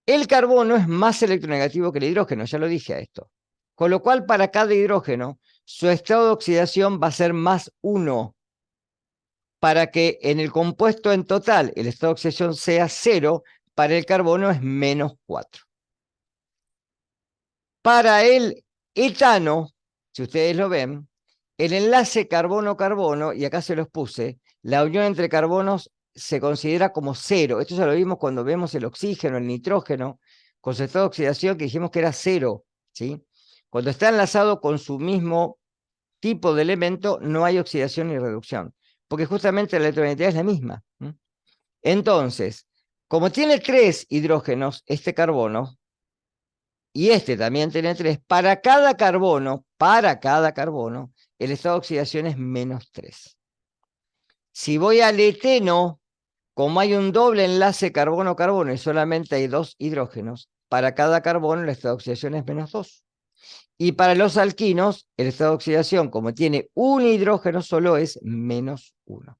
Speaker 1: el carbono es más electronegativo que el hidrógeno, ya lo dije a esto. Con lo cual, para cada hidrógeno, su estado de oxidación va a ser más 1, para que en el compuesto en total el estado de oxidación sea 0, para el carbono es menos 4. Para el etano, si ustedes lo ven, el enlace carbono-carbono, y acá se los puse, la unión entre carbonos se considera como 0. Esto ya lo vimos cuando vemos el oxígeno, el nitrógeno, con su estado de oxidación que dijimos que era 0, ¿sí? Cuando está enlazado con su mismo tipo de elemento, no hay oxidación ni reducción, porque justamente la electronegatividad es la misma. Entonces, como tiene 3 hidrógenos, este carbono, y este también tiene 3, para cada carbono, el estado de oxidación es menos 3. Si voy al eteno, como hay un doble enlace carbono-carbono y solamente hay 2 hidrógenos, para cada carbono el estado de oxidación es menos 2. Y para los alquinos, el estado de oxidación, como tiene un hidrógeno solo, es menos 1.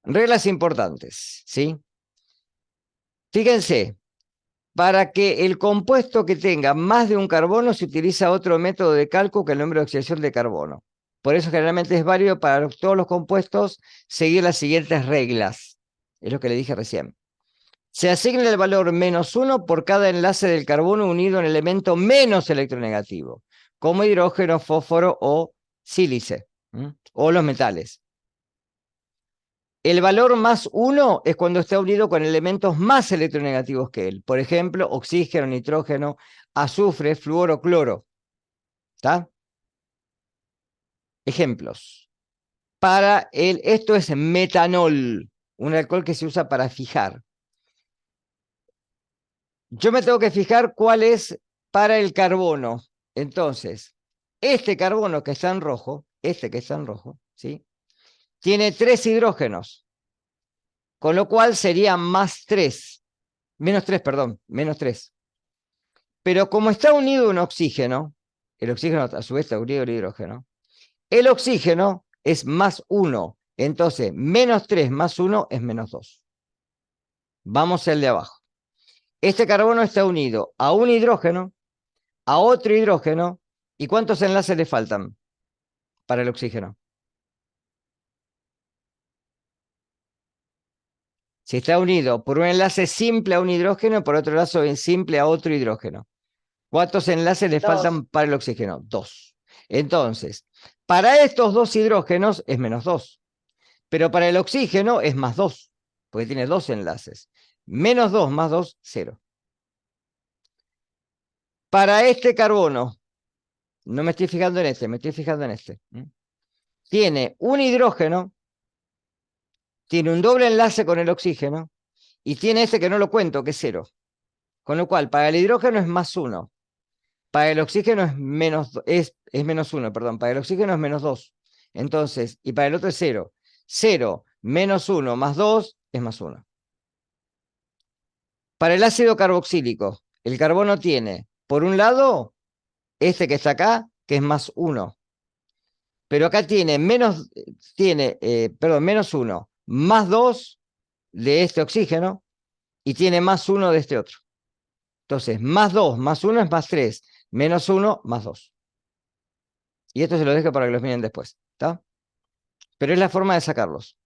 Speaker 1: Reglas importantes, ¿sí? Fíjense, para que el compuesto que tenga más de un carbono se utiliza otro método de cálculo que el número de oxidación de carbono. Por eso generalmente es válido para todos los compuestos seguir las siguientes reglas. Es lo que le dije recién. Se asigna el valor menos 1 por cada enlace del carbono unido en el elemento menos electronegativo, como hidrógeno, fósforo o sílice, o los metales. El valor más 1 es cuando está unido con elementos más electronegativos que él. Por ejemplo, oxígeno, nitrógeno, azufre, fluoro, cloro. ¿Está? Ejemplos. Esto es metanol, un alcohol que se usa para fijar. Yo me tengo que fijar cuál es para el carbono. Entonces, este carbono que está en rojo, ¿sí? Tiene 3 hidrógenos, con lo cual sería menos 3. Pero como está unido un oxígeno, el oxígeno a su vez está unido al hidrógeno, el oxígeno es más 1. Entonces, menos 3 más 1 es menos 2. Vamos al de abajo. Este carbono está unido a un hidrógeno, a otro hidrógeno, ¿y cuántos enlaces le faltan para el oxígeno? Si está unido por un enlace simple a un hidrógeno, por otro enlace simple a otro hidrógeno. ¿Cuántos enlaces le faltan para el oxígeno? 2. Entonces, para estos 2 hidrógenos es menos 2. Pero para el oxígeno es más 2, porque tiene 2 enlaces. Menos 2 más 2, 0. Para este carbono, no me estoy fijando en este, me estoy fijando en este. Tiene un hidrógeno, tiene un doble enlace con el oxígeno, y tiene este que no lo cuento, que es 0. Con lo cual, para el hidrógeno es más 1. Para el oxígeno es menos 1, perdón. Para el oxígeno es menos 2. Entonces, y para el otro es 0. 0 menos 1 más 2 es más 1. Para el ácido carboxílico, el carbono tiene, por un lado, este que está acá, que es más 1. Pero acá tiene menos 1 más 2 de este oxígeno y tiene más 1 de este otro. Entonces, más 2 más 1 es más 3, menos 1 más 2. Y esto se lo dejo para que los miren después, ¿está? Pero es la forma de sacarlos.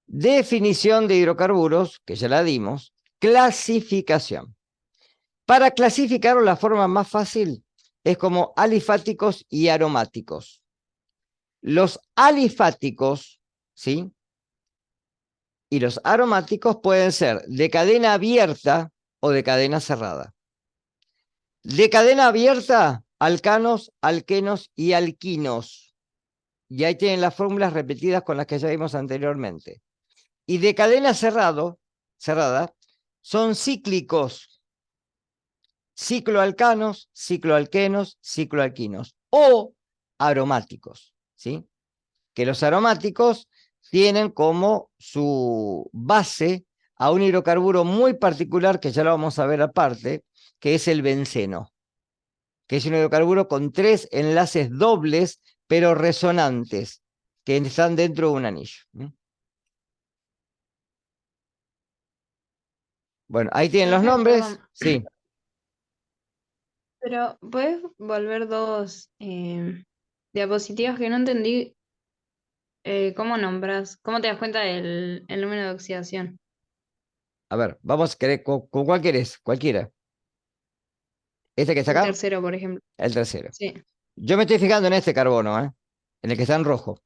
Speaker 1: Definición de hidrocarburos, que ya la dimos. Clasificación. Para clasificarlo, la forma más fácil es como alifáticos y aromáticos. Los alifáticos, ¿sí? Y los aromáticos pueden ser de cadena abierta o de cadena cerrada. De cadena abierta, alcanos, alquenos y alquinos. Y ahí tienen las fórmulas repetidas con las que ya vimos anteriormente. Y de cadena cerrada, son cíclicos. Cicloalcanos, cicloalquenos, cicloalquinos. O aromáticos, ¿sí? Que los aromáticos tienen como su base a un hidrocarburo muy particular, que ya lo vamos a ver aparte, que es el benceno, que es un hidrocarburo con 3 enlaces dobles, pero resonantes, que están dentro de un anillo. Bueno, ahí tienen los
Speaker 6: Profe,
Speaker 1: nombres.
Speaker 6: perdón,
Speaker 1: Sí,
Speaker 6: pero ¿puedes volver dos diapositivas que no entendí cómo nombras? ¿Cómo te das cuenta del el número de oxidación?
Speaker 1: a ver, vamos a querer, ¿con cuál querés? Cualquiera. ¿Este que está
Speaker 6: El
Speaker 1: acá?
Speaker 6: tercero, por ejemplo.
Speaker 1: El tercero.
Speaker 6: Sí.
Speaker 1: Yo me estoy fijando en este carbono, en el que está en rojo.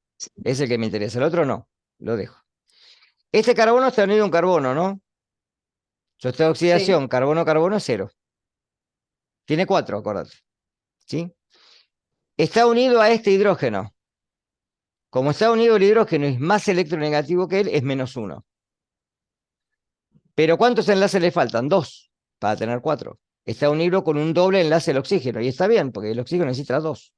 Speaker 1: Es el que me interesa. El otro no, lo dejo. Este carbono está unido a un carbono, ¿no? Su estado de oxidación,
Speaker 6: Sí.
Speaker 1: carbono-carbono es 0. Tiene 4, acordate. ¿Sí? Está unido a este hidrógeno. Como está unido el hidrógeno y es más electronegativo que él, es -1. Pero ¿cuántos enlaces le faltan? 2 para tener 4. Está unido con un doble enlace al oxígeno. Y está bien, porque el oxígeno necesita 2.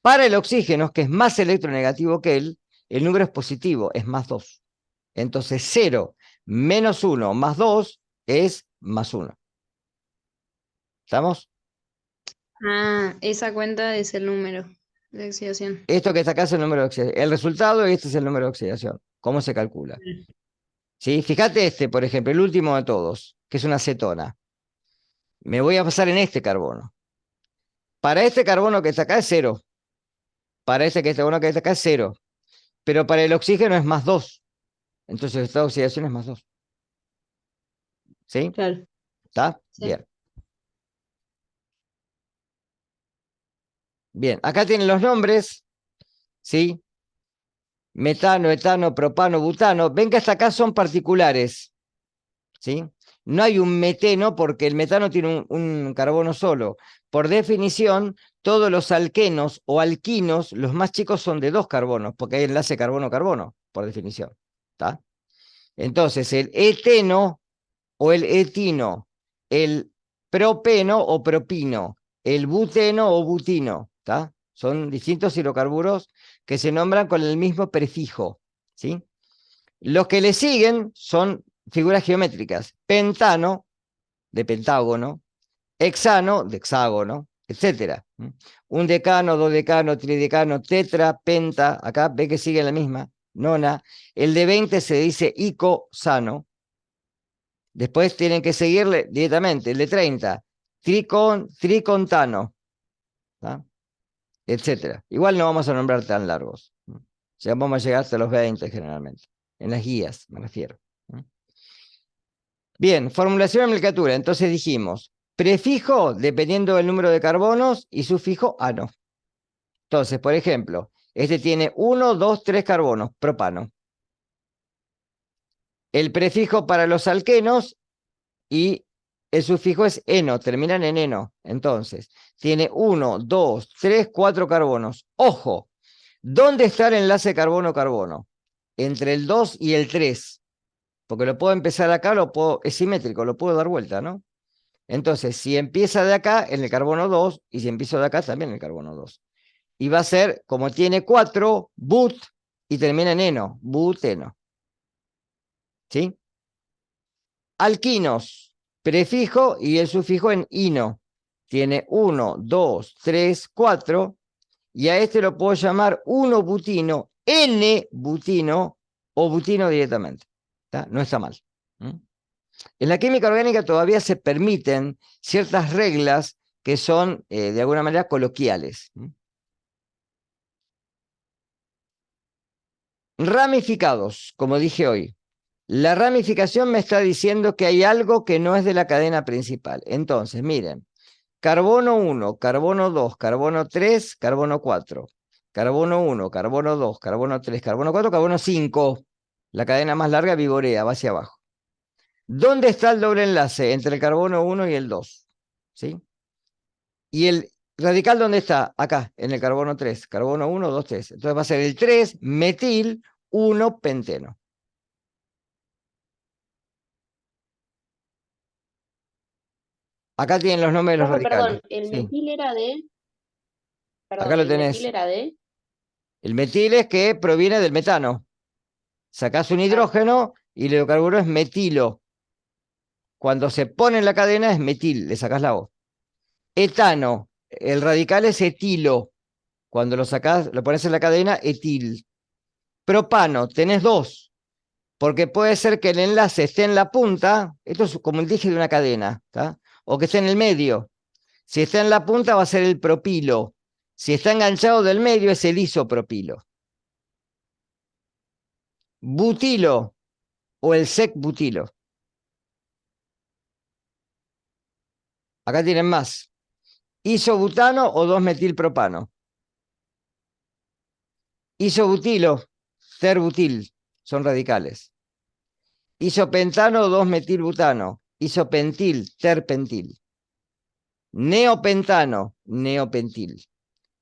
Speaker 1: Para el oxígeno, que es más electronegativo que él, el número es positivo, es +2. Entonces 0 menos 1 más 2 es +1. ¿Estamos?
Speaker 6: Ah, esa cuenta es el número de oxidación.
Speaker 1: Esto que está acá es el número de oxidación. El resultado, y este es el número de oxidación. ¿Cómo se calcula? ¿Sí? Fíjate este, por ejemplo, el último de todos, que es una acetona. Me voy a pasar en este carbono. Para este carbono que está acá es 0. Para este carbono que está acá es 0. Pero para el oxígeno es +2. Entonces el estado de oxidación es +2. ¿Sí?
Speaker 6: Claro.
Speaker 1: ¿Está?
Speaker 6: Sí.
Speaker 1: Bien. Bien, acá tienen los nombres, ¿sí? Metano, etano, propano, butano. Ven que hasta acá son particulares, ¿sí? No hay un meteno porque el metano tiene un carbono solo. Por definición, todos los alquenos o alquinos, los más chicos son de 2 carbonos, porque hay enlace carbono-carbono, por definición. ¿Está? Entonces, el eteno o el etino, el propeno o propino, el buteno o butino, ¿está? Son distintos hidrocarburos que se nombran con el mismo prefijo, ¿sí? Los que le siguen son figuras geométricas: pentano, de pentágono; hexano, de hexágono, etc. Un decano, dodecano, tridecano, tetra, penta, acá ve que sigue la misma, nona. El de 20 se dice icosano. Después tienen que seguirle directamente el de 30, tricontano, ¿tá? Etcétera. Igual no vamos a nombrar tan largos. Ya vamos a llegar hasta los 20 generalmente. En las guías, me refiero. Bien, formulación de nomenclatura. Entonces dijimos, prefijo dependiendo del número de carbonos y sufijo ano. Entonces, por ejemplo, este tiene 1, 2, 3 carbonos, propano. El prefijo para los alquenos y el sufijo es eno, terminan en eno. Entonces, tiene 1, 2, 3, 4 carbonos. Ojo, ¿dónde está el enlace carbono-carbono? Entre el 2 y el 3. Porque lo puedo empezar acá, es simétrico, lo puedo dar vuelta, ¿no? Entonces, si empieza de acá, en el carbono 2, y si empiezo de acá, también en el carbono 2. Y va a ser, como tiene 4, but, y termina en eno, buteno. ¿Sí? Alquinos, prefijo y el sufijo en ino. Tiene 1, 2, 3, 4, y a este lo puedo llamar 1-butino, N-butino o butino directamente. ¿tá? No está mal. ¿Mm? En la química orgánica todavía se permiten ciertas reglas que son, de alguna manera, coloquiales. ¿Mm? Ramificados, como dije hoy. La ramificación me está diciendo que hay algo que no es de la cadena principal. Entonces, miren, carbono 1, carbono 2, carbono 3, carbono 4. Carbono 1, carbono 2, carbono 3, carbono 4, carbono 5. La cadena más larga viborea, va hacia abajo. ¿Dónde está el doble enlace entre el carbono 1 y el 2? ¿Sí? ¿Y el radical dónde está? Acá, en el carbono 3. Carbono 1, 2, 3. Entonces va a ser el 3 metil 1 penteno. Acá tienen los nombres de los
Speaker 3: Profe,
Speaker 1: radicales.
Speaker 3: perdón, el
Speaker 1: Sí,
Speaker 3: metil era de.
Speaker 1: acá
Speaker 3: Perdón,
Speaker 1: lo
Speaker 3: el metil
Speaker 1: tenés.
Speaker 3: era de.
Speaker 1: El metil es que proviene del metano. Sacás un
Speaker 3: Ah,
Speaker 1: hidrógeno y el hidrocarburo es metilo. Cuando se pone en la cadena es metil, le sacás la O. Etano, el radical es etilo. Cuando lo sacás, lo pones en la cadena, etil. Propano, tenés dos, porque puede ser que el enlace esté en la punta, esto es como el dije de una cadena, ¿tá? O que esté en el medio. Si está en la punta va a ser el propilo. Si está enganchado del medio es el isopropilo. Butilo o el sec-butilo. Acá tienen más. Isobutano o 2-metilpropano. Isobutilo, terbutil, son radicales. Isopentano o 2-metilbutano. Isopentil, terpentil. Neopentano, neopentil.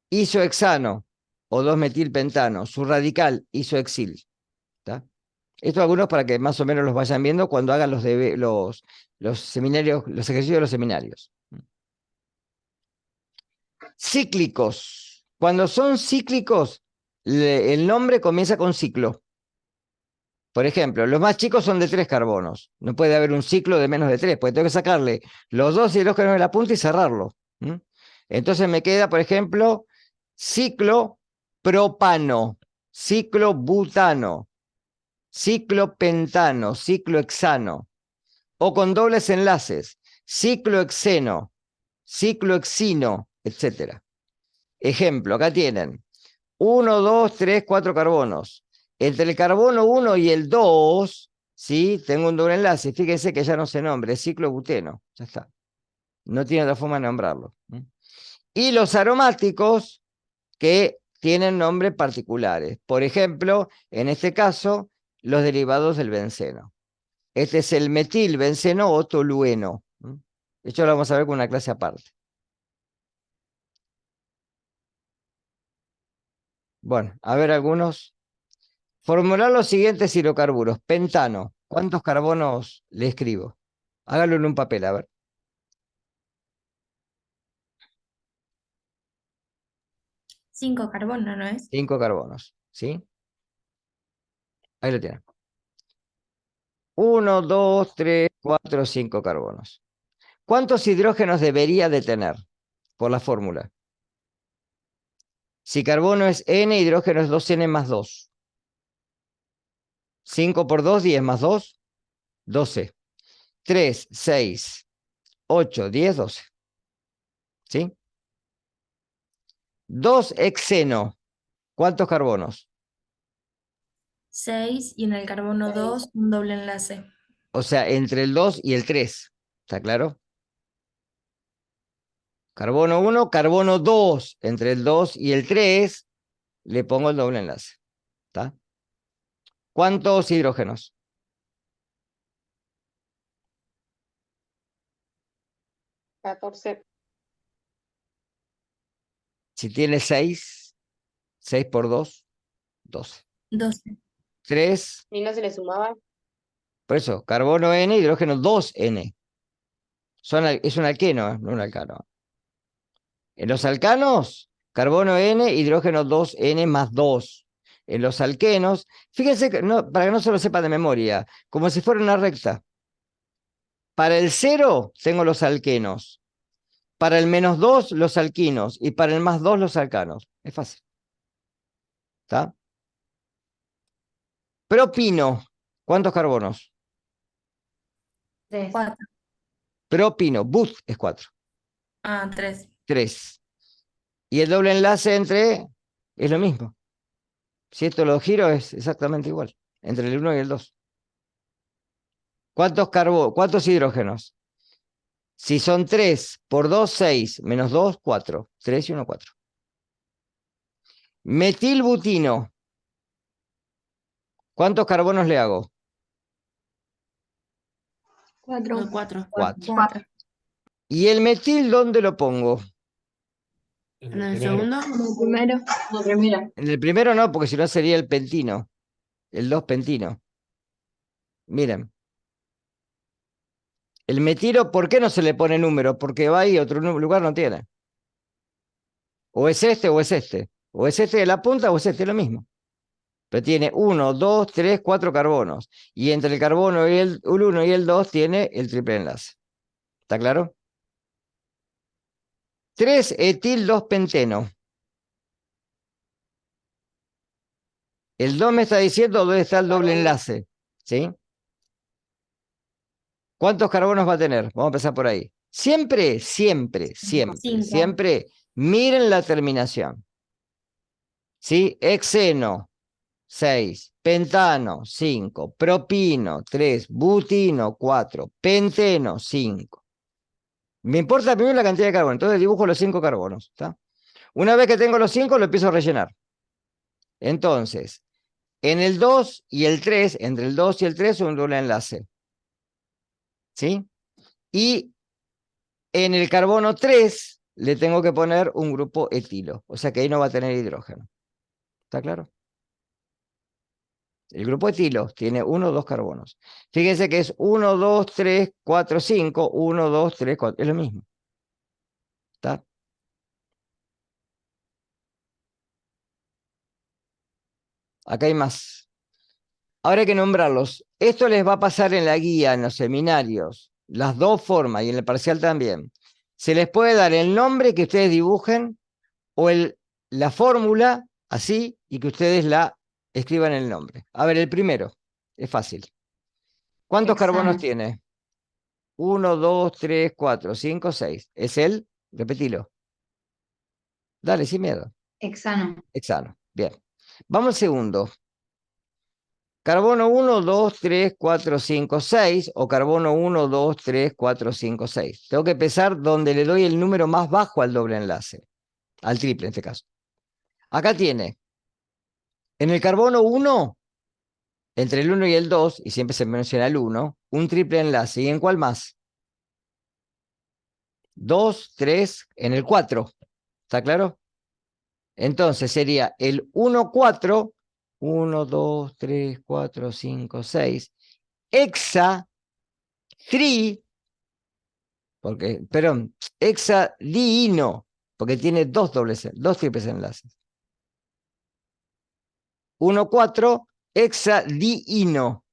Speaker 1: Isohexano o 2-metilpentano, su radical, isohexil. ¿Tá? Esto algunos para que más o menos los vayan viendo cuando hagan los seminarios, los ejercicios de los seminarios. Cíclicos. Cuando son cíclicos, el nombre comienza con ciclo. Por ejemplo, los más chicos son de 3 carbonos. No puede haber un ciclo de menos de 3, porque tengo que sacarle los 2 hidrógenos de la punta y cerrarlo. Entonces me queda, por ejemplo, ciclo propano, ciclo butano, ciclo pentano, ciclo hexano, o con dobles enlaces, ciclo hexeno, ciclo hexino, etc. Ejemplo, acá tienen 1, 2, 3, 4 carbonos. Entre el carbono 1 y el 2, ¿sí? Tengo un doble enlace. Fíjense que ya no se nombra, es ciclo buteno. Ya está. No tiene otra forma de nombrarlo. Y los aromáticos que tienen nombres particulares. Por ejemplo, en este caso, los derivados del benceno. Este es el metilbenceno o tolueno. Esto lo vamos a ver con una clase aparte. Bueno, a ver algunos. Formular los siguientes hidrocarburos. Pentano. ¿Cuántos carbonos le escribo? Hágalo en un papel, a ver.
Speaker 2: 5 carbono, ¿no es?
Speaker 1: 5 carbonos, ¿sí? Ahí lo tienen. 1, 2, 3, 4, 5 carbonos. ¿Cuántos hidrógenos debería de tener por la fórmula? Si carbono es N, hidrógeno es 2N más 2. 5 por 2, 10 más 2, 12. 3, 6, 8, 10, 12. ¿Sí? 2 hexeno. ¿Cuántos carbonos?
Speaker 2: 6 y en el carbono 2 un doble enlace.
Speaker 1: O sea, entre el 2 y el 3. ¿Está claro? Carbono 1, carbono 2. Entre el 2 y el 3 le pongo el doble enlace. ¿Está? ¿Cuántos hidrógenos?
Speaker 3: 14.
Speaker 1: Si tiene 6, 6 por 2, 12.
Speaker 2: 12.
Speaker 1: 3,
Speaker 3: ¿Y no se le sumaba?
Speaker 1: por eso, carbono N, hidrógeno 2N. Es un alqueno, no un alcano. En los alcanos, carbono N, hidrógeno 2N más 2. En los alquenos, fíjense que para que no se lo sepa de memoria, como si fuera una recta. Para el 0 tengo los alquenos. Para el -2 los alquinos. Y para el +2 los alcanos. Es fácil. ¿Está? Propino. ¿Cuántos carbonos?
Speaker 2: 3.
Speaker 1: Propino, but es 4.
Speaker 2: 3.
Speaker 1: 3. Y el doble enlace entre es lo mismo. Si esto lo giro es exactamente igual, entre el 1 y el 2. ¿Cuántos hidrógenos? Si son 3 por 2, 6, menos 2, 4. 3 y 1, 4. Metilbutino. ¿Cuántos carbonos le hago?
Speaker 6: 4.
Speaker 4: 4.
Speaker 1: 4. ¿Y el metil dónde lo pongo?
Speaker 4: En el segundo.
Speaker 6: Primero.
Speaker 5: La primera.
Speaker 1: En el primero no, porque si no sería el pentino. El 2-pentino. Miren. El metilo, ¿por qué no se le pone número? Porque va ahí, otro lugar no tiene. O es este o es este. O es este de la punta o es este lo mismo. Pero tiene 1, 2, 3, 4 carbonos. Y entre el carbono y el 1 y el 2 tiene el triple enlace. ¿Está claro? 3-etil-2-penteno. El 2 me está diciendo dónde está el doble enlace. ¿Sí? ¿Cuántos carbonos va a tener? Vamos a empezar por ahí. Siempre, siempre, siempre,
Speaker 2: 5.
Speaker 1: siempre miren la terminación. ¿Sí? Hexeno, 6. Pentano, 5. Propino, 3. Butino, 4. Penteno, 5. Me importa primero la cantidad de carbono. Entonces dibujo los 5 carbonos. ¿Está? Una vez que tengo los 5, lo empiezo a rellenar. Entonces, en el 2 y el 3, entre el 2 y el 3, un doble enlace. ¿Sí? Y en el carbono 3 le tengo que poner un grupo etilo. O sea que ahí no va a tener hidrógeno. ¿Está claro? El grupo etilo tiene 1 o 2 carbonos. Fíjense que es 1, 2, 3, 4, 5. 1, 2, 3, 4. Es lo mismo. ¿Está? Acá hay más. Ahora hay que nombrarlos. Esto les va a pasar en la guía, en los seminarios. Las dos formas y en el parcial también. Se les puede dar el nombre que ustedes dibujen o la fórmula así y que ustedes la escriban el nombre. A ver, el primero. Es fácil. ¿Cuántos carbonos tiene? 1, 2, 3, 4, 5, 6. ¿Es él? Repetilo. Dale, sin miedo.
Speaker 2: Hexano.
Speaker 1: Hexano. Bien. Vamos al segundo. Carbono 1, 2, 3, 4, 5, 6 o carbono 1, 2, 3, 4, 5, 6. Tengo que empezar donde le doy el número más bajo al doble enlace. Al triple en este caso. Acá tiene. En el carbono 1, entre el 1 y el 2, y siempre se menciona el 1, un triple enlace. ¿Y en cuál más? 2, 3, en el 4. ¿Está claro? Entonces sería el 1, 4, 1, 2, 3, 4, 5, 6, hexa, hexadiino, porque tiene dos triples enlaces. 1, 4, hexadiino.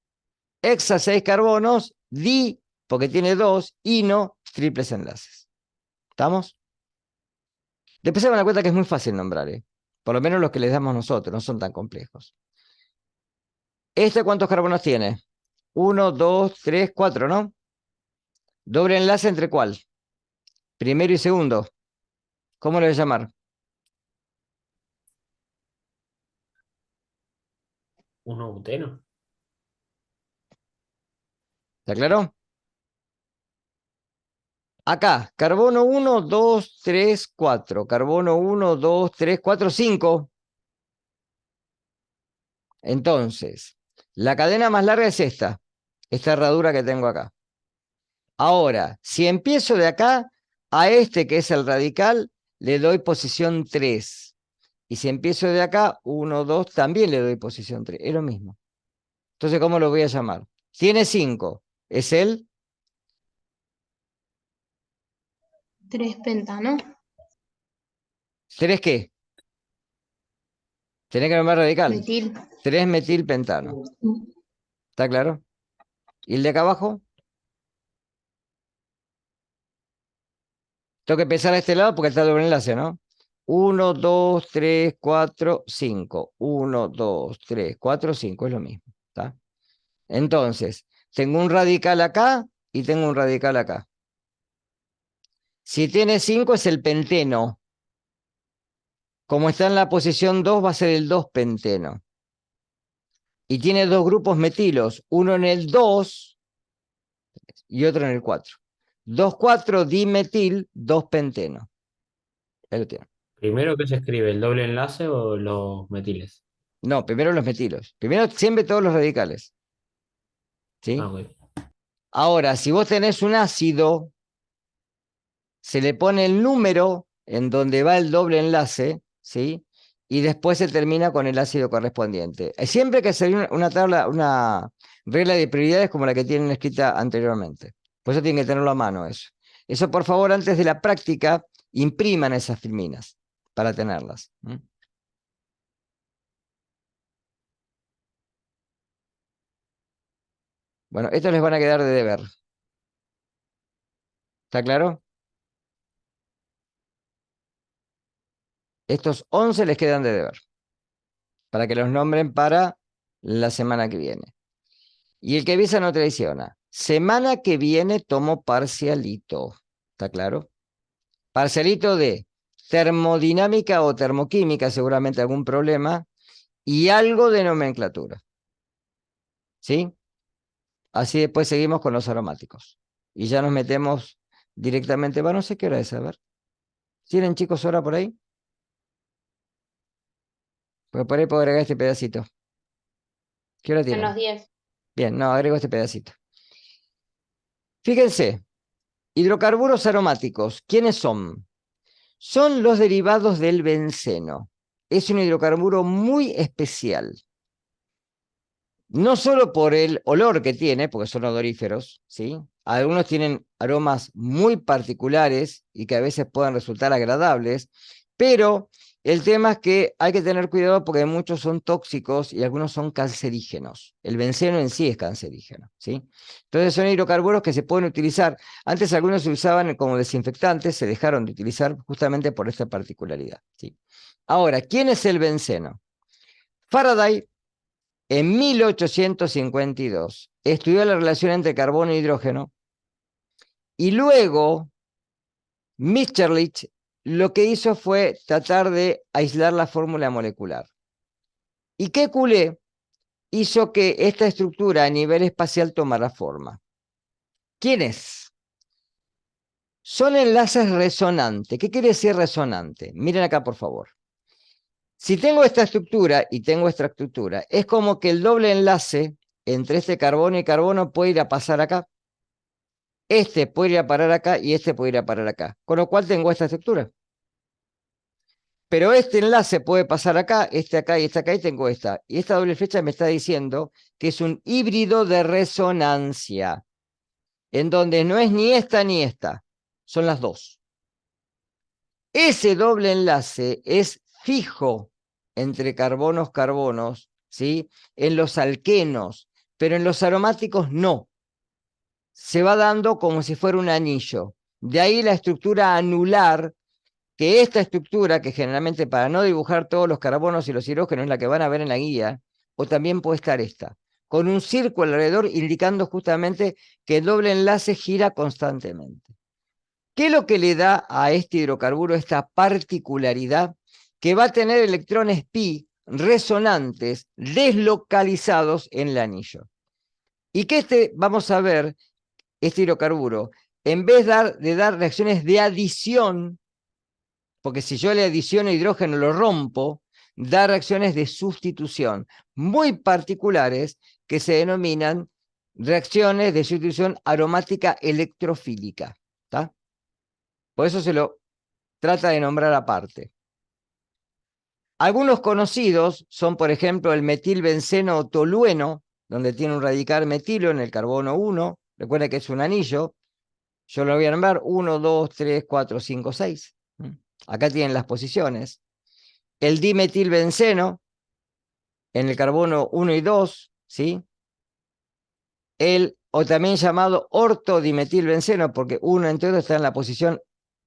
Speaker 1: Hexa, 6 carbonos, di, porque tiene 2, ino, triples enlaces. ¿Estamos? Después se van a dar cuenta que es muy fácil nombrar, ¿eh? Por lo menos los que les damos nosotros, no son tan complejos. ¿Este cuántos carbonos tiene? 1, 2, 3, 4, ¿no? ¿Doble enlace entre cuál? Primero y segundo. ¿Cómo lo voy a llamar?
Speaker 7: 1-buteno.
Speaker 1: ¿Está claro? Acá, carbono 1, 2, 3, 4. Carbono 1, 2, 3, 4, 5. Entonces, la cadena más larga es esta herradura que tengo acá. Ahora, si empiezo de acá, a este que es el radical, le doy posición 3. Y si empiezo de acá, 1, 2, también le doy posición 3. Es lo mismo. Entonces, ¿cómo lo voy a llamar? Tiene 5. ¿Es él?
Speaker 6: 3 pentano.
Speaker 1: ¿3 qué? Tenés que nombrar radical.
Speaker 6: Metil.
Speaker 1: 3-metilpentano. ¿Está claro? ¿Y el de acá abajo? Tengo que pensar a este lado porque está el doble enlace, ¿no? 1, 2, 3, 4, 5. 1, 2, 3, 4, 5. Es lo mismo. ¿Está? Entonces, tengo un radical acá y tengo un radical acá. Si tiene 5 es el penteno. Como está en la posición 2 va a ser el 2-penteno. Y tiene dos grupos metilos, uno en el 2 y otro en el 4. 2,4-dimetil, 2-penteno. Ahí lo tienen.
Speaker 7: ¿Primero qué se escribe? ¿El doble enlace o los metiles?
Speaker 1: No, primero los metilos. Primero siempre todos los radicales. ¿Sí?
Speaker 7: Ah, ok.
Speaker 1: Ahora, si vos tenés un ácido, se le pone el número en donde va el doble enlace, ¿sí? Y después se termina con el ácido correspondiente. Siempre hay que seguir una tabla, una regla de prioridades como la que tienen escrita anteriormente. Por eso tienen que tenerlo a mano eso. Eso, por favor, antes de la práctica, impriman esas filminas para tenerlas. Bueno, estos les van a quedar de deber. ¿Está claro? Estos 11 les quedan de deber, para que los nombren para la semana que viene. Y el que avisa no traiciona. Semana que viene tomo parcialito. ¿Está claro? Parcialito de termodinámica o termoquímica, seguramente algún problema, y algo de nomenclatura. ¿Sí? Así después seguimos con los aromáticos. Y ya nos metemos directamente, no sé qué hora es, a ver. ¿Tienen chicos hora por ahí? Pues por ahí puedo agregar este pedacito. ¿Qué hora tienen?
Speaker 3: Menos 10.
Speaker 1: Bien, no, agrego este pedacito. Fíjense, hidrocarburos aromáticos, ¿quiénes son? Son los derivados del benceno. Es un hidrocarburo muy especial. No solo por el olor que tiene, porque son odoríferos, ¿sí? Algunos tienen aromas muy particulares y que a veces pueden resultar agradables, pero el tema es que hay que tener cuidado porque muchos son tóxicos y algunos son cancerígenos. El benceno en sí es cancerígeno, ¿sí? Entonces son hidrocarburos que se pueden utilizar. Antes algunos se usaban como desinfectantes, se dejaron de utilizar justamente por esta particularidad, ¿sí? Ahora, ¿quién es el benceno? Faraday, en 1852, estudió la relación entre carbono e hidrógeno y luego Mitscherlich lo que hizo fue tratar de aislar la fórmula molecular. ¿Y qué culé hizo que esta estructura a nivel espacial tomara forma? ¿Quién es? Son enlaces resonantes. ¿Qué quiere decir resonante? Miren acá, por favor. Si tengo esta estructura y tengo esta estructura, es como que el doble enlace entre este carbono y carbono puede ir a pasar acá. Este puede ir a parar acá y este puede ir a parar acá. Con lo cual tengo esta estructura. Pero este enlace puede pasar acá y esta acá y tengo esta. Y esta doble flecha me está diciendo que es un híbrido de resonancia, en donde no es ni esta ni esta, son las dos. Ese doble enlace es fijo entre carbonos, ¿sí? En los alquenos, pero en los aromáticos no. Se va dando como si fuera un anillo. De ahí la estructura anular, que esta estructura, que generalmente para no dibujar todos los carbonos y los hidrógenos es la que van a ver en la guía, o también puede estar esta, con un círculo alrededor indicando justamente que el doble enlace gira constantemente. ¿Qué es lo que le da a este hidrocarburo esta particularidad? Que va a tener electrones pi resonantes deslocalizados en el anillo. Y que vamos a ver, este hidrocarburo, en vez de dar reacciones de adición, porque si yo le adiciono hidrógeno lo rompo, da reacciones de sustitución muy particulares que se denominan reacciones de sustitución aromática electrofílica. ¿Está? Por eso se lo trata de nombrar aparte. Algunos conocidos son, por ejemplo, el metilbenceno tolueno, donde tiene un radical metilo en el carbono 1. Recuerda que es un anillo. Yo lo voy a nombrar 1, 2, 3, 4, 5, 6. Acá tienen las posiciones. El dimetilbenceno en el carbono 1 y 2, ¿sí? O también llamado ortodimetilbenceno, porque uno entre otros está en la posición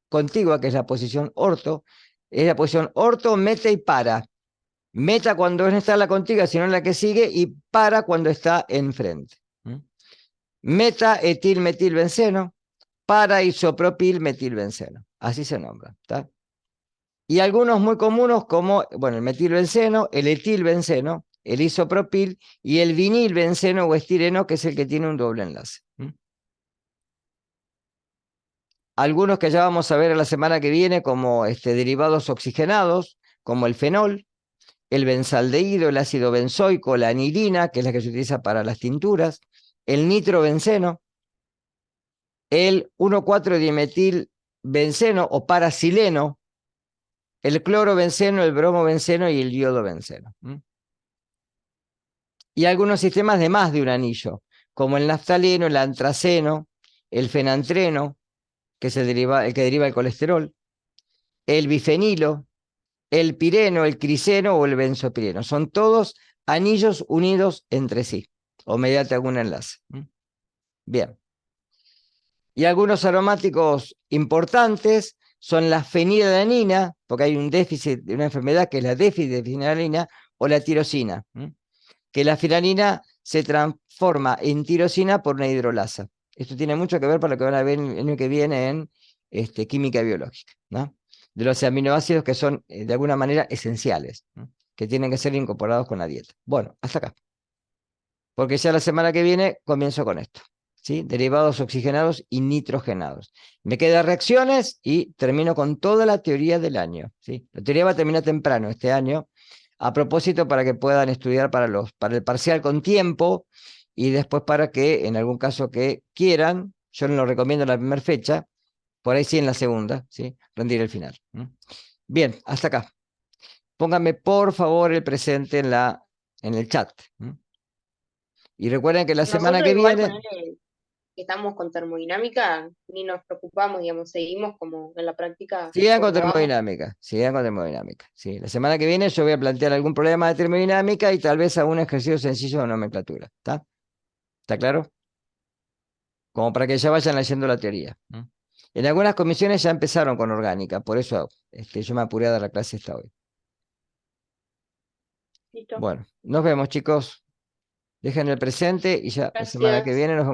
Speaker 1: contigua, que es la posición orto. Es la posición orto, mete y para. Meta cuando no está en la contigua, sino en la que sigue, y para cuando está enfrente. Meta etilmetilbenceno, para isopropil metilbenceno. Así se nombra. ¿Está? Y algunos muy comunes como, bueno, el metilbenceno, el etilbenceno, el isopropil y el vinilbenceno o estireno, que es el que tiene un doble enlace. Algunos que ya vamos a ver la semana que viene como derivados oxigenados, como el fenol, el benzaldehído, el ácido benzoico, la anilina, que es la que se utiliza para las tinturas, el nitrobenceno, el 1,4-dimetilbenceno o parasileno, el clorobenceno, el bromobenceno y el iodobenceno. Y algunos sistemas de más de un anillo, como el naftaleno, el antraceno, el fenantreno, que es el que deriva el colesterol, el bifenilo, el pireno, el criseno o el benzopireno. Son todos anillos unidos entre sí, o mediante algún enlace. Bien. Y algunos aromáticos importantes son la fenilalanina, porque hay un déficit de una enfermedad que es la déficit de fenilalanina, o la tirosina, que la fenilalanina se transforma en tirosina por una hidrolasa. Esto tiene mucho que ver para lo que van a ver el año que viene en química biológica, ¿no? De los aminoácidos que son de alguna manera esenciales, ¿no? Que tienen que ser incorporados con la dieta. Bueno, hasta acá. Porque ya la semana que viene comienzo con esto, ¿sí? Derivados oxigenados y nitrogenados. Me quedan reacciones y termino con toda la teoría del año, ¿sí? La teoría va a terminar temprano este año, a propósito para que puedan estudiar para el parcial con tiempo y después para que, en algún caso que quieran, yo no lo recomiendo en la primera fecha, por ahí sí en la segunda, ¿sí? Rendir el final. Bien, hasta acá. Pónganme por favor el presente en el chat. Y recuerden que la semana
Speaker 3: Nosotros
Speaker 1: que
Speaker 3: igual
Speaker 1: viene...
Speaker 3: ponele que estamos con termodinámica, ni nos preocupamos, digamos, seguimos como en la práctica
Speaker 1: Sigan con
Speaker 3: como vamos.
Speaker 1: termodinámica, sigan con termodinámica. Sí, la semana que viene yo voy a plantear algún problema de termodinámica y tal vez algún ejercicio sencillo de nomenclatura. ¿Está? ¿Está claro? Como para que ya vayan leyendo la teoría. En algunas comisiones ya empezaron con orgánica, por eso yo me apuré a dar la clase esta hoy.
Speaker 3: Listo.
Speaker 1: Bueno, nos vemos chicos. Dejen el presente y ya la semana que
Speaker 3: Gracias.
Speaker 1: viene nos vemos.